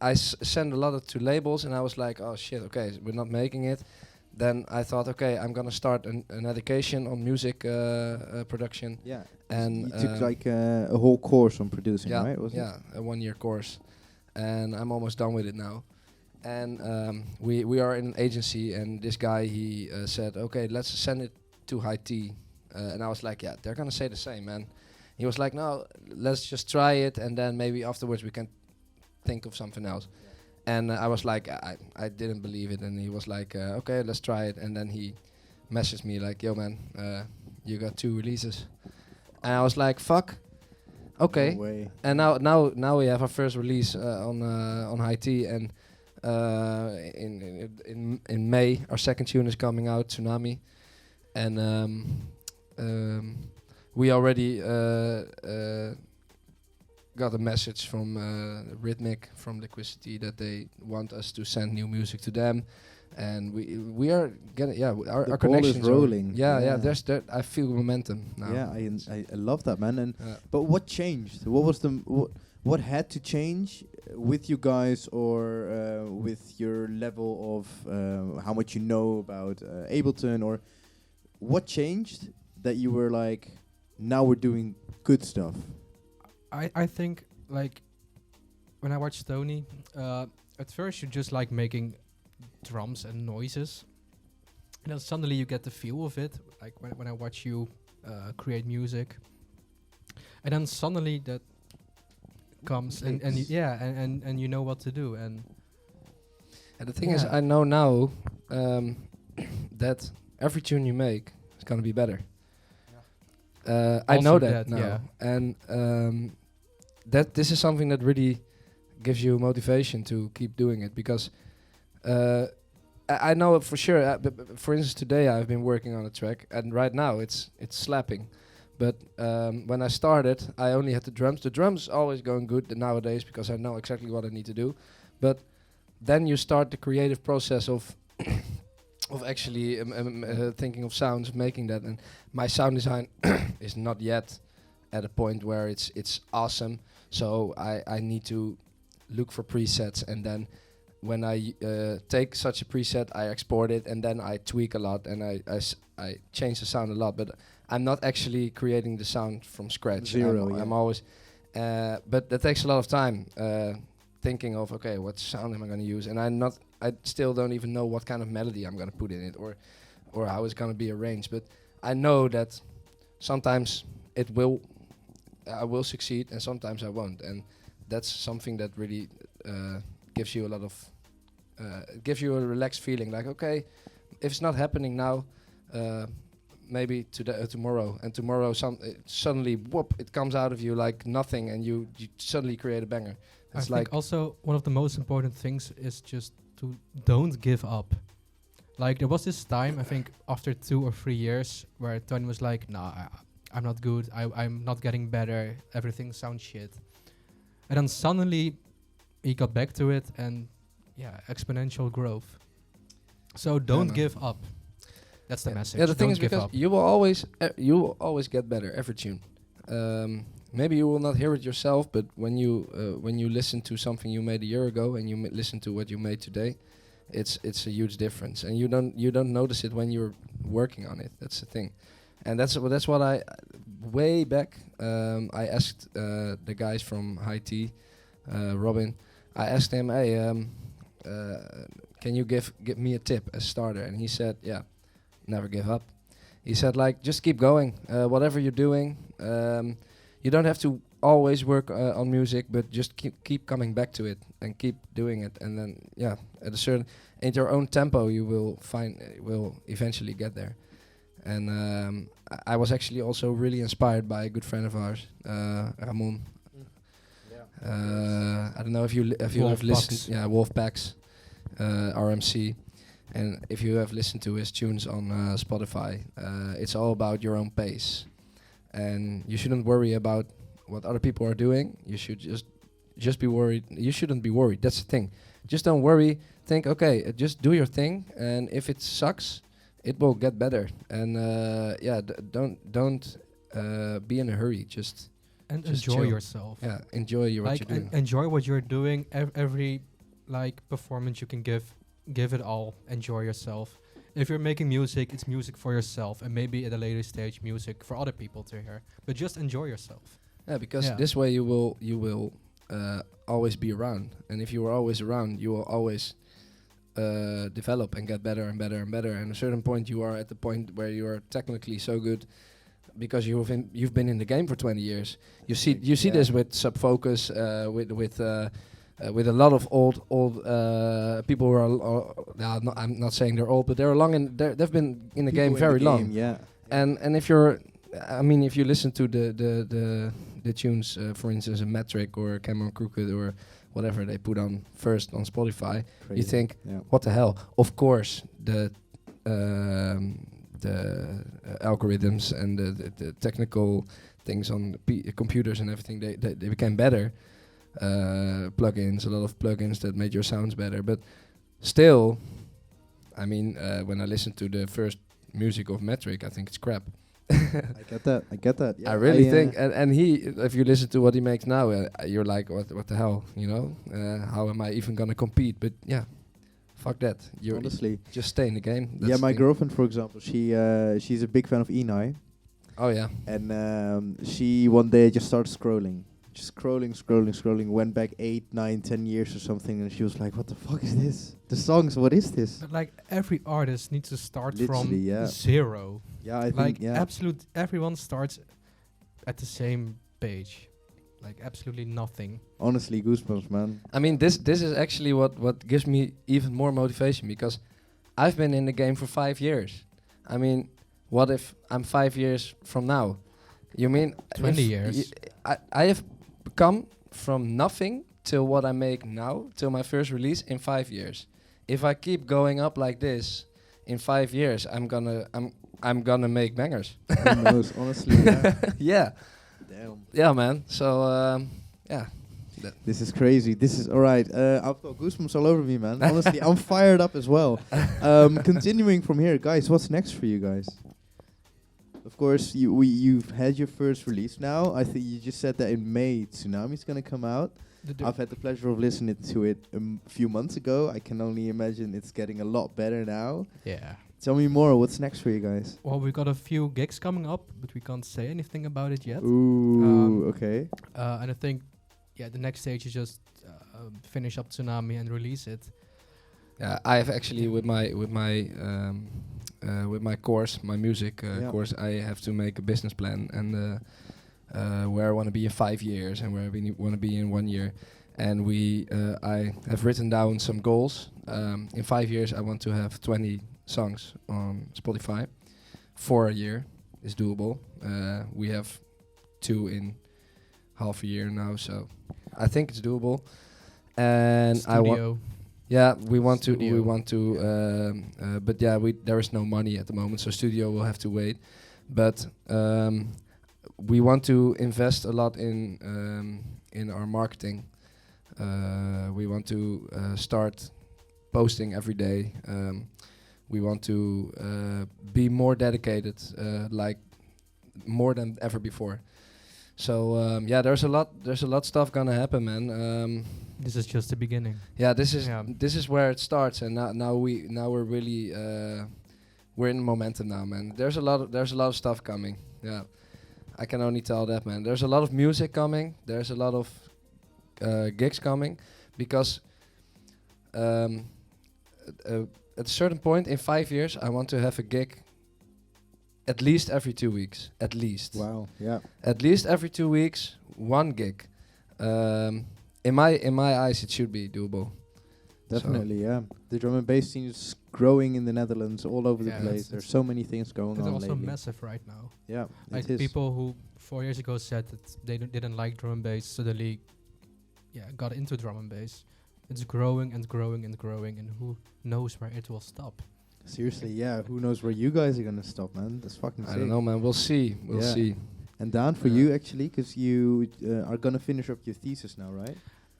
I send a lot to labels, and I was like, oh shit, okay, we're not making it. then I thought, okay, I'm gonna start an education on music production. Yeah. And you took like a whole course on producing, yeah, right? Was yeah, a 1-year course, and I'm almost done with it now. And we are in an agency, and this guy he said, okay, let's send it to high T, and I was like, yeah, they're gonna say the same, man. He was like, no, let's just try it, and then maybe afterwards we can think of something else. And I was like, I didn't believe it, and he was like, okay, let's try it. And then he messaged me like, yo man, you got 2 releases, and I was like, fuck, okay. No way. And now we have our first release on high T, and in May our second tune is coming out, Tsunami, and we already got a message from Rhythmic, from Liquidity, that they want us to send new music to them, and we are getting our ball connections is rolling. Yeah. There's I feel momentum now. Yeah, I love that, man. And Yeah. but what changed? What was what had to change with you guys, or with your level of how much you know about Ableton, or what changed that you were like, now we're doing good stuff? I think, like, when I watch Tony, at first you're just like making drums and noises, and then suddenly you get the feel of it, like when I watch you create music, and then suddenly that comes and you know what to do. And the thing is, I know now that every tune you make is gonna be better. I know that now, yeah. and that this is something that really gives you motivation to keep doing it, because I know it for sure. For instance, today I've been working on a track, and right now it's slapping. But when I started, I only had the drums. The drums always going good nowadays because I know exactly what I need to do. But then you start the creative process of actually thinking of sounds, making that. And my sound design is not yet at a point where it's awesome. So I need to look for presets, and then when I take such a preset, I export it, and then I tweak a lot, and I change the sound a lot. But I'm not actually creating the sound from scratch. Zero, I'm always, but that takes a lot of time. Thinking of, okay, what sound am I going to use, and I still don't even know what kind of melody I'm going to put in it, or how it's going to be arranged. But I know that sometimes I will succeed, and sometimes I won't, and that's something that really gives you a lot of, gives you a relaxed feeling. Like, okay, if it's not happening now, maybe tomorrow, and tomorrow suddenly, whoop, it comes out of you like nothing, and you suddenly create a banger. It's I think also one of the most important things is just to don't give up. Like, there was this time, I think after 2 or 3 years, where Tony was like, nah, I'm not good, I'm not getting better, everything sounds shit. And then suddenly he got back to it, and exponential growth. So don't give up. That's the message. Yeah, the thing don't is, give because up. you will always get better every tune. Maybe you will not hear it yourself, but when you listen to something you made a year ago and you listen to what you made today, it's a huge difference, and you don't notice it when you're working on it. That's the thing, and that's what I way back I asked the guys from High T, Robin. I asked him, hey, can you give me a tip as starter? And he said, yeah, never give up. He said, like, just keep going, whatever you're doing. You don't have to always work on music, but just keep coming back to it and keep doing it. And then, at a certain, at your own tempo, you will eventually get there. And I was actually also really inspired by a good friend of ours, Ramon. I don't know if you have listened. Yeah, Wolfpacks, RMC. And if you have listened to his tunes on Spotify, it's all about your own pace. And you shouldn't worry about what other people are doing. You should just be worried. You shouldn't be worried. That's the thing. Just don't worry. Think, okay, just do your thing. And if it sucks, it will get better. And don't be in a hurry. Just enjoy chill. yourself. Yeah, enjoy what you're doing. Enjoy what you're doing. Every performance you can give it all. Enjoy yourself. if you're making music, it's music for yourself, and maybe at a later stage, music for other people to hear. But just enjoy yourself. Yeah, because this way you will always be around, and if you are always around, you will always develop and get better and better and better. And at a certain point, you are at the point where you are technically so good because you've been in the game for 20 years. You see this with Subfocus, with a lot of old people who are I'm not saying they're old, but they've been in the game very long. Yeah. And if if you listen to the tunes, for instance, a Metric or Cameron Crooked or whatever they put on first on Spotify, Crazy. you think, what the hell? Of course, the algorithms and the technical things on computers and everything, they became better. Plugins, a lot of plugins that made your sounds better, but still, when I listen to the first music of Metric, I think it's crap. I get that. Yeah, I really think, and he, if you listen to what he makes now, you're like, what the hell, how am I even gonna compete? But yeah, fuck that. You're honestly just stay in the game. That's my the girlfriend, for example, she's a big fan of Enai. Oh yeah. And she one day just started scrolling. Just scrolling, went back 8, 9, 10 years or something, and she was like, what the fuck is this? The songs, what is this? But like every artist needs to start Literally, from zero. Yeah, I like think, everyone starts at the same page. Like absolutely nothing. Honestly, goosebumps, man. This is actually what gives me even more motivation, because I've been in the game for 5 years. What if I'm 5 years from now? You mean 20 years? I have come from nothing till what I make now, till my first release in 5 years. If I keep going up like this, in 5 years, I'm gonna make bangers. Who knows, honestly. Yeah. Yeah. Damn. Yeah, man. So, yeah. This is crazy. This is alright. I've got goosebumps all over me, man. Honestly, I'm fired up as well. Continuing from here, guys, what's next for you guys? Of course, you've had your first release now. I think you just said that in May, Tsunami's gonna come out. I've had the pleasure of listening to it a few months ago. I can only imagine it's getting a lot better now. Yeah. Tell me more. What's next for you guys? Well, we've got a few gigs coming up, but we can't say anything about it yet. Ooh, okay. And I think, the next stage is just finish up Tsunami and release it. Yeah, I have actually with my course, my music course, I have to make a business plan and where I want to be in 5 years and where I want to be in 1 year. And I have written down some goals. In 5 years, I want to have 20 songs on Spotify. For a year is doable. We have 2 in half a year now, so I think it's doable. And Studio. We want to, but there is no money at the moment, so studio will have to wait. But we want to invest a lot in our marketing. We want to start posting every day. We want to be more dedicated, like more than ever before. So there's a lot stuff gonna happen, man. This is just the beginning. Yeah, this is where it starts, and now we're really we're in momentum now, man. There's a lot of stuff coming. Yeah, I can only tell that, man. There's a lot of music coming. There's a lot of gigs coming, because at a certain point in 5 years, I want to have a gig at least every 2 weeks. At least. Wow. Yeah. At least every 2 weeks, one gig. In my eyes, it should be doable. Definitely, yeah. The drum and bass scene is growing in the Netherlands, all over the place. It's There's so many things going It's on also lately. massive right now. Yeah, Like it is. people who 4 years ago said that they didn't like drum and bass suddenly, got into drum and bass. It's growing and growing and growing, and who knows where it will stop. Seriously, yeah. Who knows where you guys are gonna stop, man? That's fucking sick. I don't know, man. We'll see. We'll see. And Dan, for you actually, because you are gonna finish up your thesis now, right?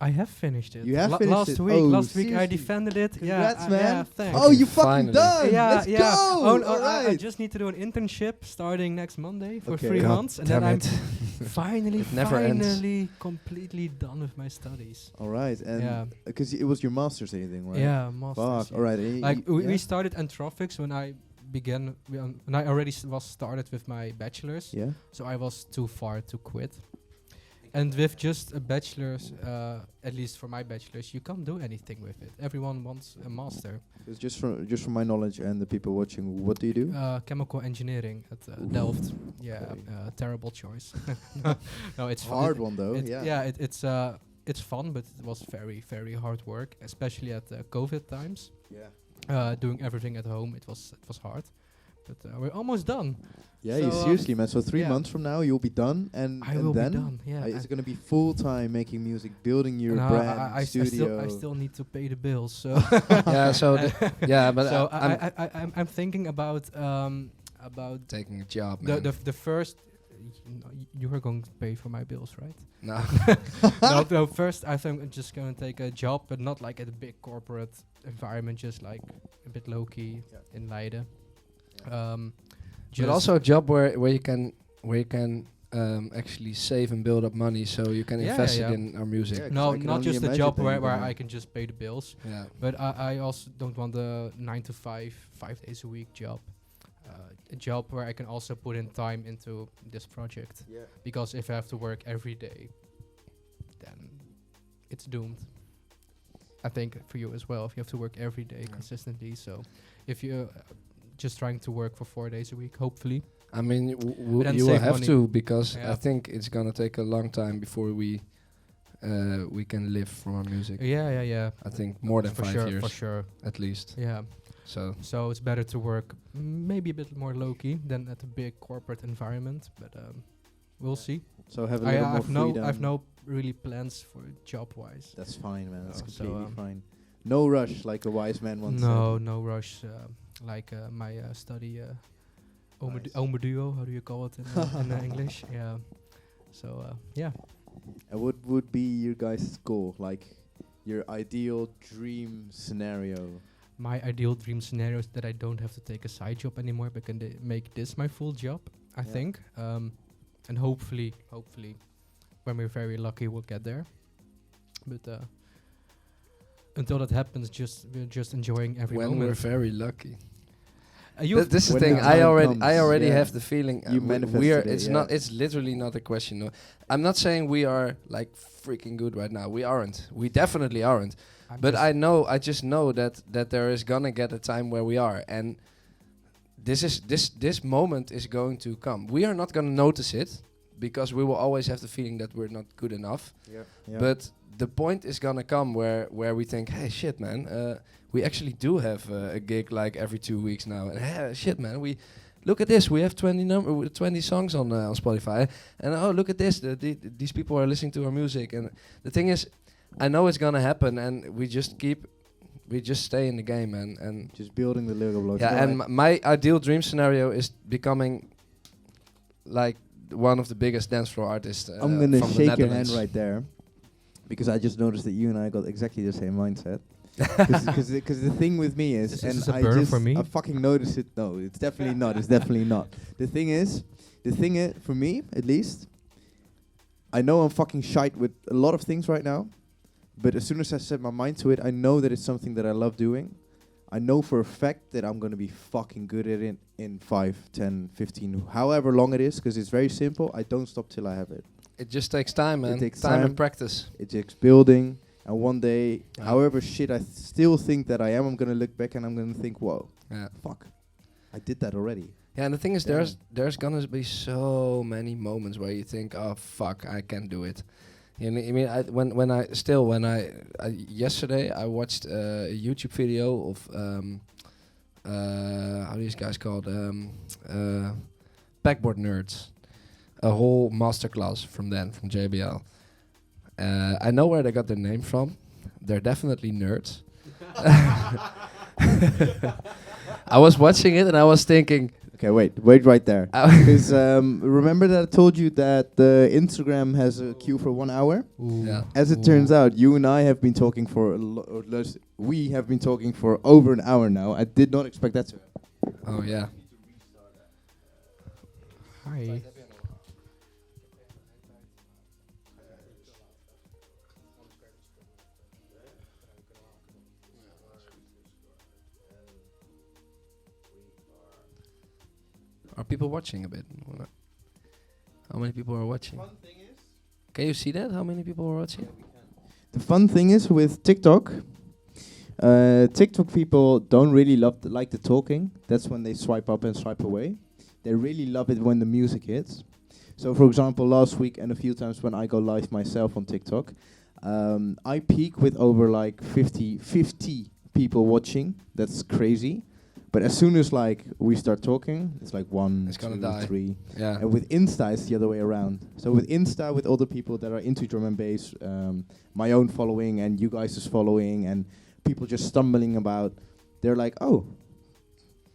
I have finished it. You have finished last it? week. Oh, Last week I seriously? defended it. Congrats, yeah, man. Yeah, thanks. Oh, you fucking Finally. done! Yeah, Let's yeah. go! Oh, no, I Alright. just need to do an internship starting next Monday for Okay. 3 God months, and damn then I'm it. finally never ends. completely done with my studies. Alright, and Yeah. because it was your master's anything, right? Yeah, masters. Fuck, yeah. alright. Like we started Entrophix when I began. When I already was started with my bachelor's, Yeah? so I was too far to quit. And with just a bachelor's, at least for my bachelor's, you can't do anything with it. Everyone wants a master. It's just from my knowledge and the people watching, what do you do? Chemical engineering at Oof. Delft. Yeah, Okay. Terrible choice. No, it's fun. Hard one though, It- yeah. it's fun, but it was very, very hard work, especially at COVID times. Yeah. Doing everything at home, it was hard. But we're almost done. Yeah, So, you seriously, man. So 3 yeah. months from now, you'll be done, and I and will then be done. Yeah, it's gonna be full time making music, building your no, brand, I studio. still need to pay the bills. So Yeah, so but so I'm I'm thinking about taking a job, the man. the first. You are going to pay for my bills, right? No. No, first I think I'm just going to take a job, but not like at a big corporate environment, just like a bit low key in Leiden. But also a job where you can actually save and build up money, so you can Yeah, invest yeah. it in our music. Yeah. 'cause no, I can not only just a imagine job that where, you're where gonna- I can just pay the bills, Yeah. but I also don't want a 9 to 5 days a week job. A job where I can also put in time into this project, Yeah. because if I have to work every day, then it's doomed. I think for you as well, if you have to work every day consistently. So if you're just trying to work for 4 days a week, hopefully. I mean, then you will save have money. to, because Yeah. I think it's gonna take a long time before we can live from our music. Yeah. I think more than for 5 sure, years for sure. at least. Yeah. So It's better to work maybe a bit more low key than at a big corporate environment, but we'll see. So have a little more freedom. I've no really plans for job wise. That's fine, man. That's No, so, completely fine. No rush, like a wise man once No, said. no rush. Like my study, Nice. Omeduo, how do you call it in English? Yeah. So yeah. And what would be your guys' goal? Like your ideal dream scenario? My ideal dream scenario is that I don't have to take a side job anymore, but can make this my full job. I Yeah. think, and hopefully, when we're very lucky, we'll get there. But until that happens, we're just enjoying every when we're moment. very lucky. This This is the When thing. the I time already comes, yeah. have the feeling You we manifested are. it, It's yeah. not. It's literally not a question. No. I'm not saying we are like freaking good right now. We aren't. We definitely aren't. But I just know that there is gonna get a time where we are, and this moment is going to come. We are not gonna notice it because we will always have the feeling that we're not good enough. Yeah. But the point is gonna come where we think, hey, shit, man, we actually do have a gig like every 2 weeks now, and hey, shit, man, we. Look at this. We have 20 songs on Spotify, and oh, look at this. These people are listening to our music, and the thing is, I know it's gonna happen, and we just stay in the game, man, and Just building the Lego blocks. yeah. And my ideal dream scenario is becoming like one of the biggest dance floor artists. I'm gonna from the shake your hand Netherlands. right there, because I just noticed that you and I got exactly the same mindset. Because the thing with me is, Is and this a I burn just for me? I fucking noticed it. No, it's definitely not. It's definitely not. The thing is, for me at least, I know I'm fucking shite with a lot of things right now, but as soon as I set my mind to it, I know that it's something that I love doing. I know for a fact that I'm gonna be fucking good at it in 5, 10, 15, however long it is, because it's very simple. I don't stop till I have it. It just takes time, man. It takes time time. and practice. It takes building, and one day, Yeah. however shit I still think that I am, I'm gonna look back and I'm gonna think, whoa, Yeah. fuck, I did that already. Yeah, and the thing is, Yeah. there's gonna be so many moments where you think, oh fuck, I can't do it. You know, I mean, when I yesterday I watched a YouTube video of how are these guys called, backboard nerds, a whole masterclass from JBL. I know where they got their name from. They're definitely nerds. I was watching it and I was thinking, Okay, wait right there. Oh. Because remember that I told you that the Instagram has a queue for 1 hour? Ooh. Yeah. As it turns out, you and I have been talking for we have been talking for over an hour now. I did not expect that to happen. Oh yeah. Hi. Are people watching a bit? How many people are watching? Can you see that? How many people are watching? The fun thing is with TikTok, TikTok people don't really like the talking. That's when they swipe up and swipe away. They really love it when the music hits. So for example, last week and a few times when I go live myself on TikTok, I peak with over like 50 people watching. That's crazy. But as soon as like we start talking, it's like one, It's gonna two, die. 3. Yeah. And with Insta, it's the other way around. So with Insta, with all the people that are into drum and bass, my own following and you guys' following, and people just stumbling about, they're like, oh,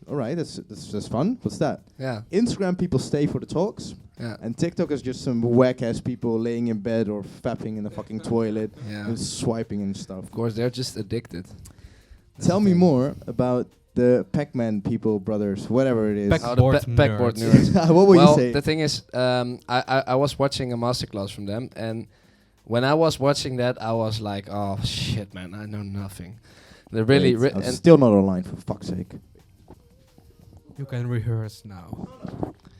all right, that's fun. What's that? Yeah. Instagram people stay for the talks, Yeah. and TikTok is just some whack-ass people laying in bed or fapping in the fucking toilet Yeah. and swiping and stuff. Of course, they're just addicted. That's Tell the me thing. more about the Pac-Man people, brothers, whatever it is. Backboard Backboard nerds. nerds. What will well, you say? the thing is, I was watching a masterclass from them, and when I was watching that, I was like, oh shit, man, I know nothing. They're really, Wait, I'm and still not online, for fuck's sake. You can rehearse now.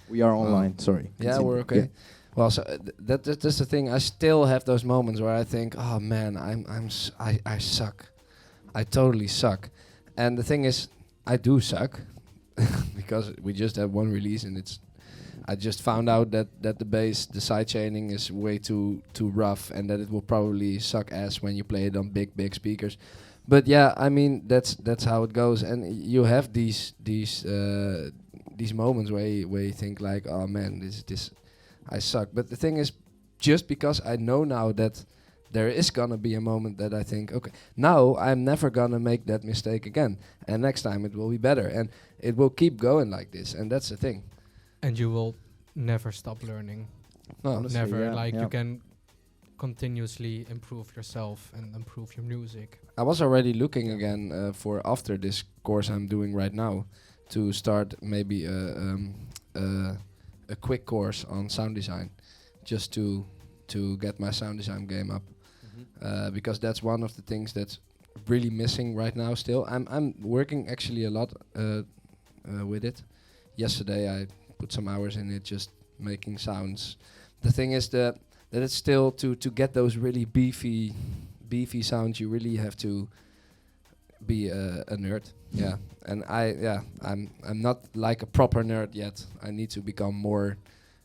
We are online. Sorry. yeah, Continue. we're okay. Well, so that's the thing. I still have those moments where I think, oh man, I suck. I totally suck. And the thing is, I do suck because we just have one release, and I just found out that the bass, the side chaining is way too rough, and that it will probably suck ass when you play it on big speakers. But yeah, I mean that's how it goes, and you have these moments where you think like, oh man, this I suck. But the thing is, just because I know now that there is gonna be a moment that I think, okay, now I'm never gonna make that mistake again, and next time it will be better, and it will keep going like this, and that's the thing. And you will never stop learning. No, Honestly, Never. yeah, Like yeah. you can continuously improve yourself and improve your music. I was already looking again for after this course I'm doing right now to start maybe a quick course on sound design, just to get my sound design game up, because that's one of the things that's really missing right now. Still, I'm working actually a lot with it. Yesterday I put some hours in it, just making sounds. The thing is that it's still to get those really beefy sounds. You really have to be a nerd. Yeah, and I'm not like a proper nerd yet. I need to become more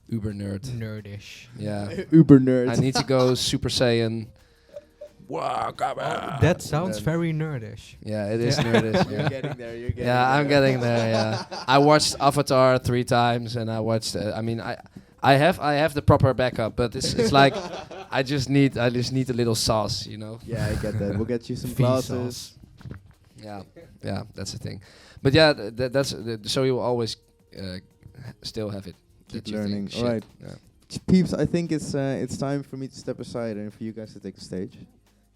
uber nerd. Nerdish. Yeah, Uber nerd. I need to go Super Saiyan. That sounds then- very nerdish. Yeah, it is nerdish. You're Yeah. getting there. You're getting Yeah, I'm getting there. Yeah, I watched Avatar 3 times, and I watched. I mean, I have the proper backup, but it's like I just need a little sauce, you know. Yeah, I get that. We'll get you some Fee glasses. Yeah, that's the thing. But yeah, that's so you will always still have it. Keep that you learning. think, All right, shit, yeah. peeps. I think it's time for me to step aside and for you guys to take the stage,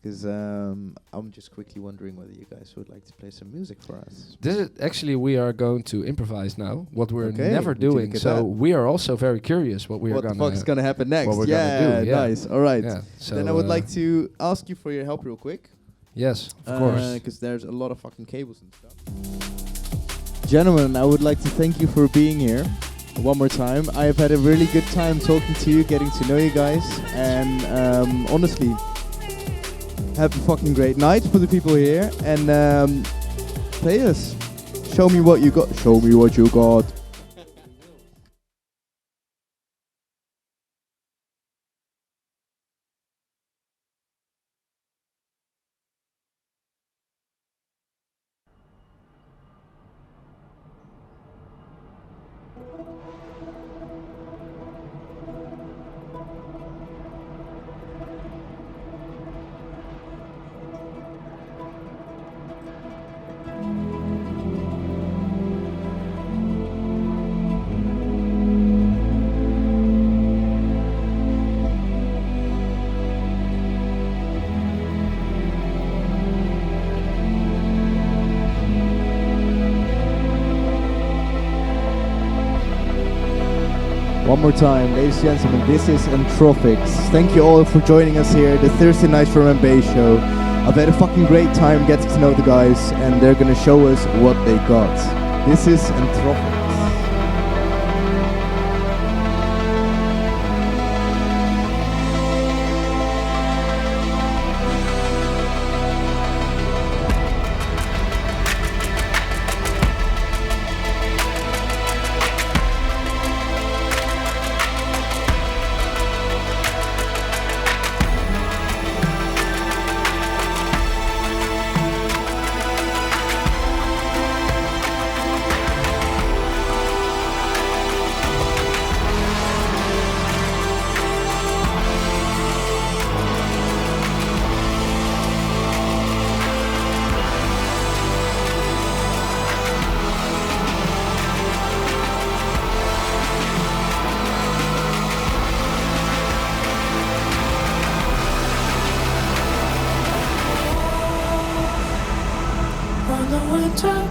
because I'm just quickly wondering whether you guys would like to play some music for us. This is actually we are going to improvise now. What we're Okay, never would you doing. look at So that? we are also very curious what we What are the gonna. fuck's gonna happen next? what we're Yeah, gonna do, yeah. nice. All right. Yeah. So Then I would like to ask you for your help real quick. Yes, of course. Because there's a lot of fucking cables and stuff. Gentlemen, I would like to thank you for being here one more time. I have had a really good time talking to you, getting to know you guys, and honestly, have a fucking great night for the people here. And play us. Show me what you got. Show me what you got. One more time, ladies and gentlemen, this is Entrophix. Thank you all for joining us here, the Thursday Night Drum and Bass show. I've had a fucking great time getting to know the guys, and they're gonna show us what they got. This is Entrophix.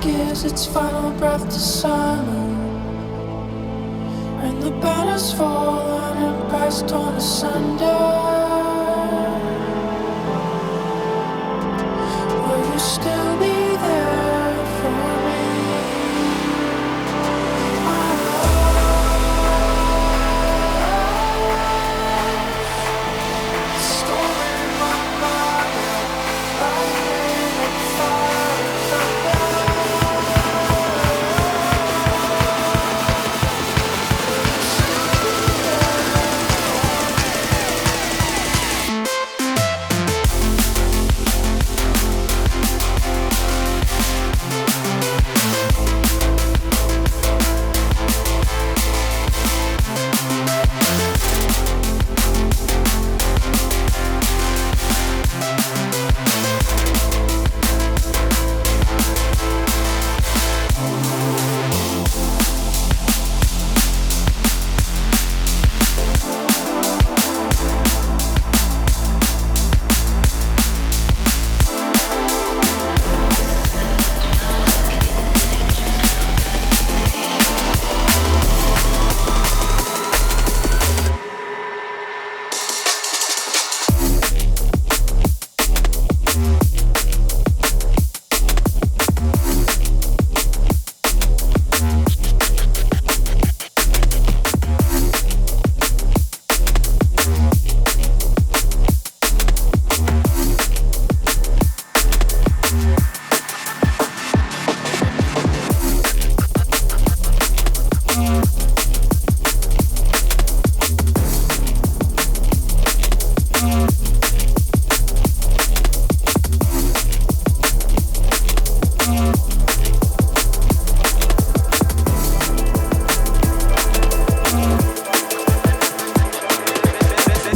Gives its final breath to silence, and the batters fall and it bursts torn asunder. Will you still be there for me? Storm in my mind, lightning and fire and thunder.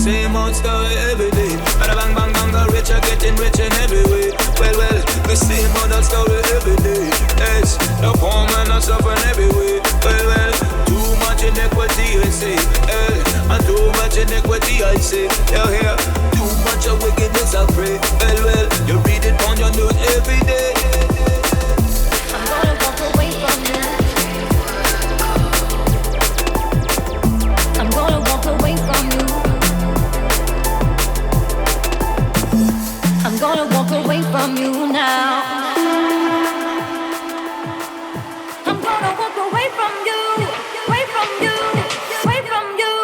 Same old story every day. Bada bang bang bang, the rich are getting rich in every way. Well, the same old story every day. Yes, the poor man are suffering every way. Well, too much inequity I say. And too much inequity I say. Yeah, too much of wickedness I pray. Well, you read it on your news every day. I'm gonna walk away from you. I'm gonna walk away from you. I'm gonna walk away from you now. I'm gonna walk away from you, away from you, away from you.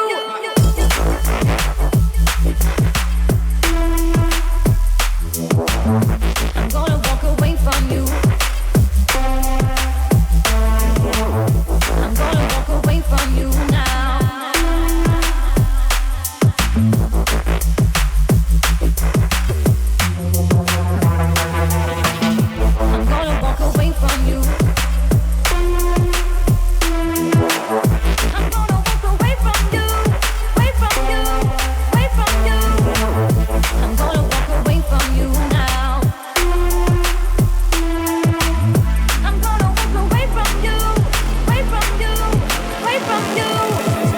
I'm gonna walk away from you. I'm gonna walk away from you now. I'm gonna walk away from you. I'm gonna walk away from you, away from you, away from you. I'm gonna walk away from you now. I'm gonna walk away from you, away from you, away from you.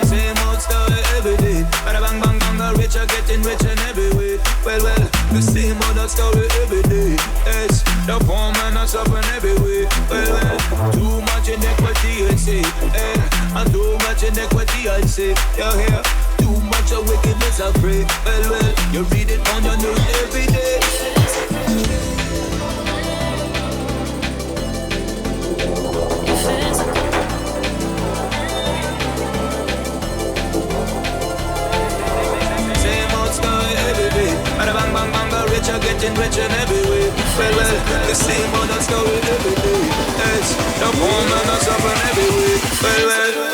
Same old story every day. Bada bang bang bang, the rich are getting rich in every way. Well, the same old story every day. Yes, the poor man are suffering every way. Well, too much inequity I say. and too much inequity, I'd say. You hear? Too much of wickedness, I pray. Well, you read it on your news every day. Same old story every day. Bada bang bang bang, the rich are getting richer in every way. Well, the same old story every day. Yes, the poor man are suffering every way. Well.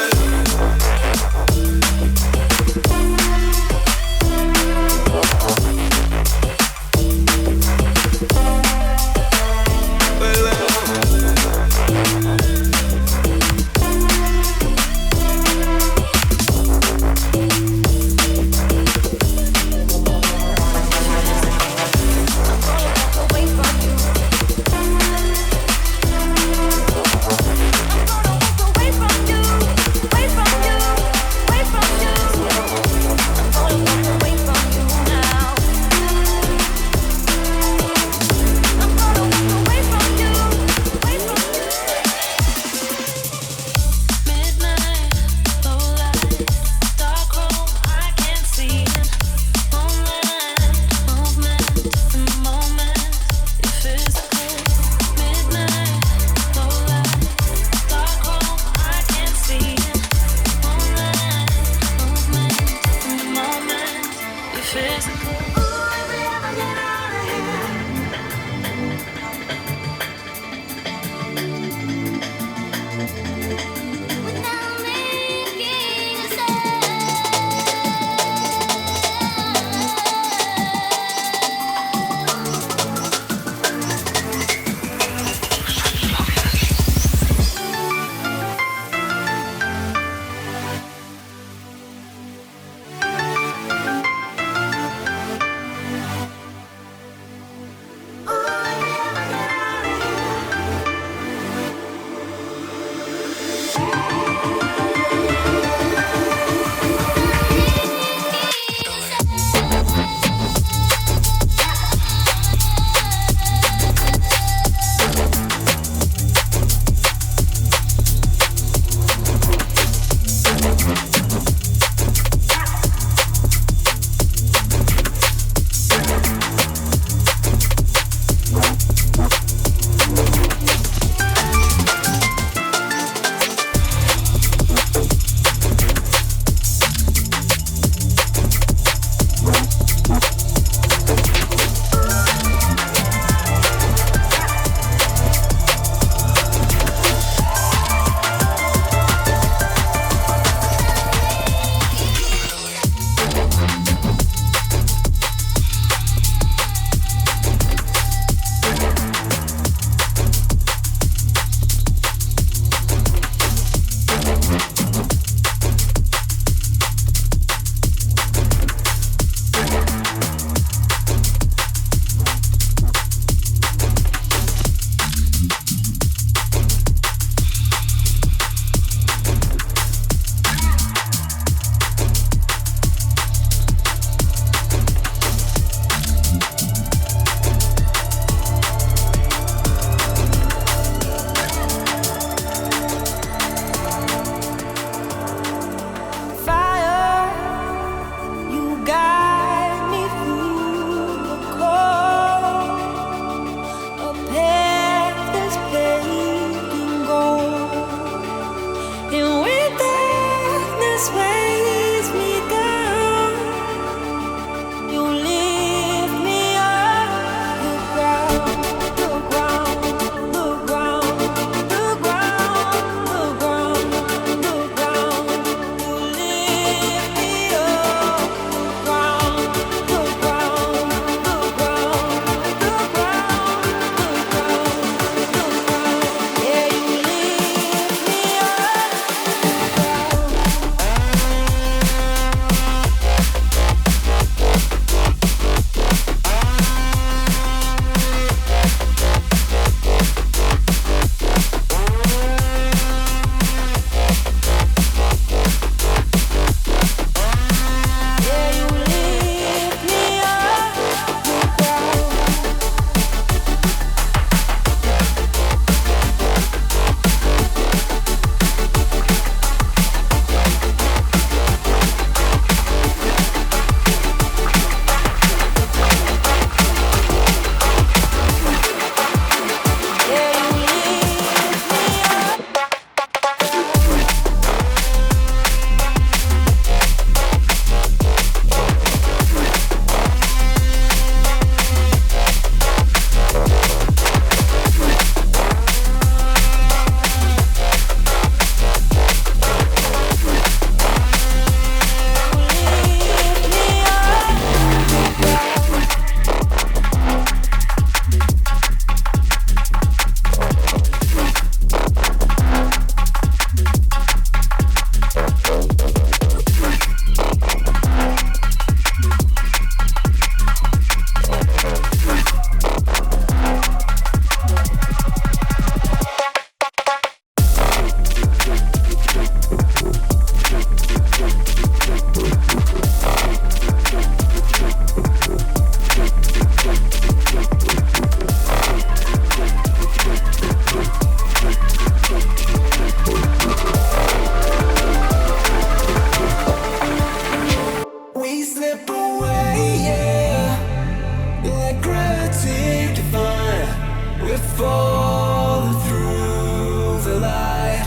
We're falling through the light.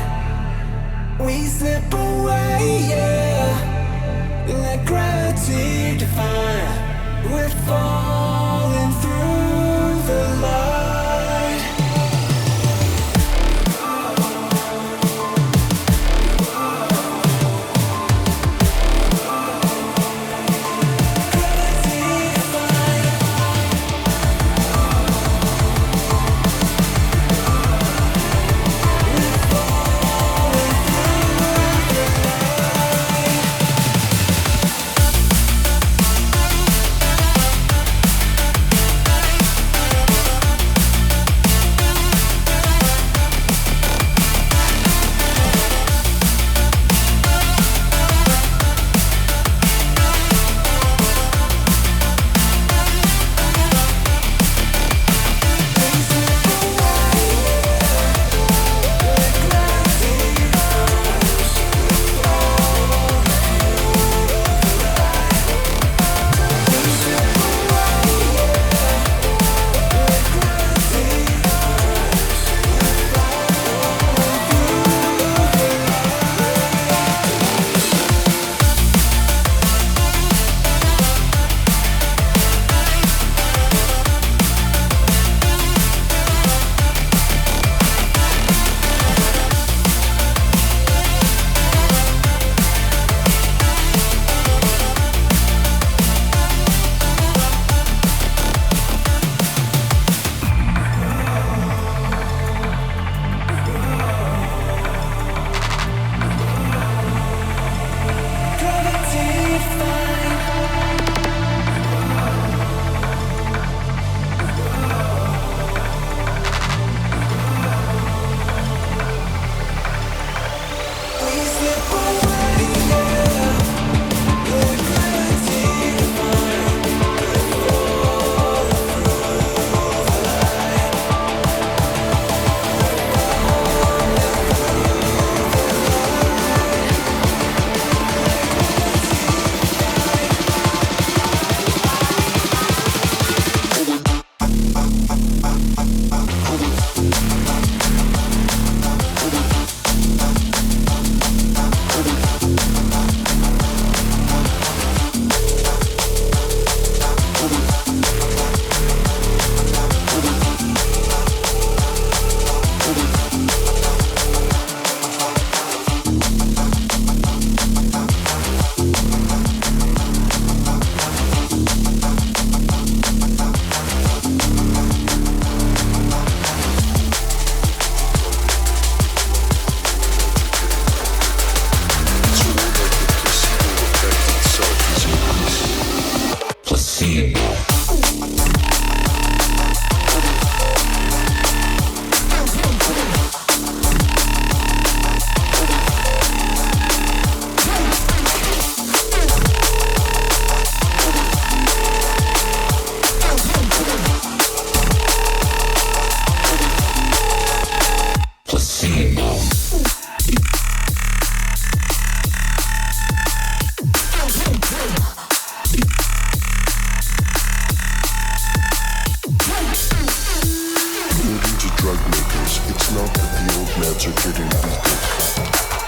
We slip away, yeah, like gravity defying. We're falling through the light. Gravity defying. We're falling through the light. meds are getting weaker.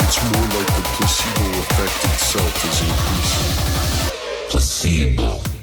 It's more like the placebo effect itself is increasing. Placebo.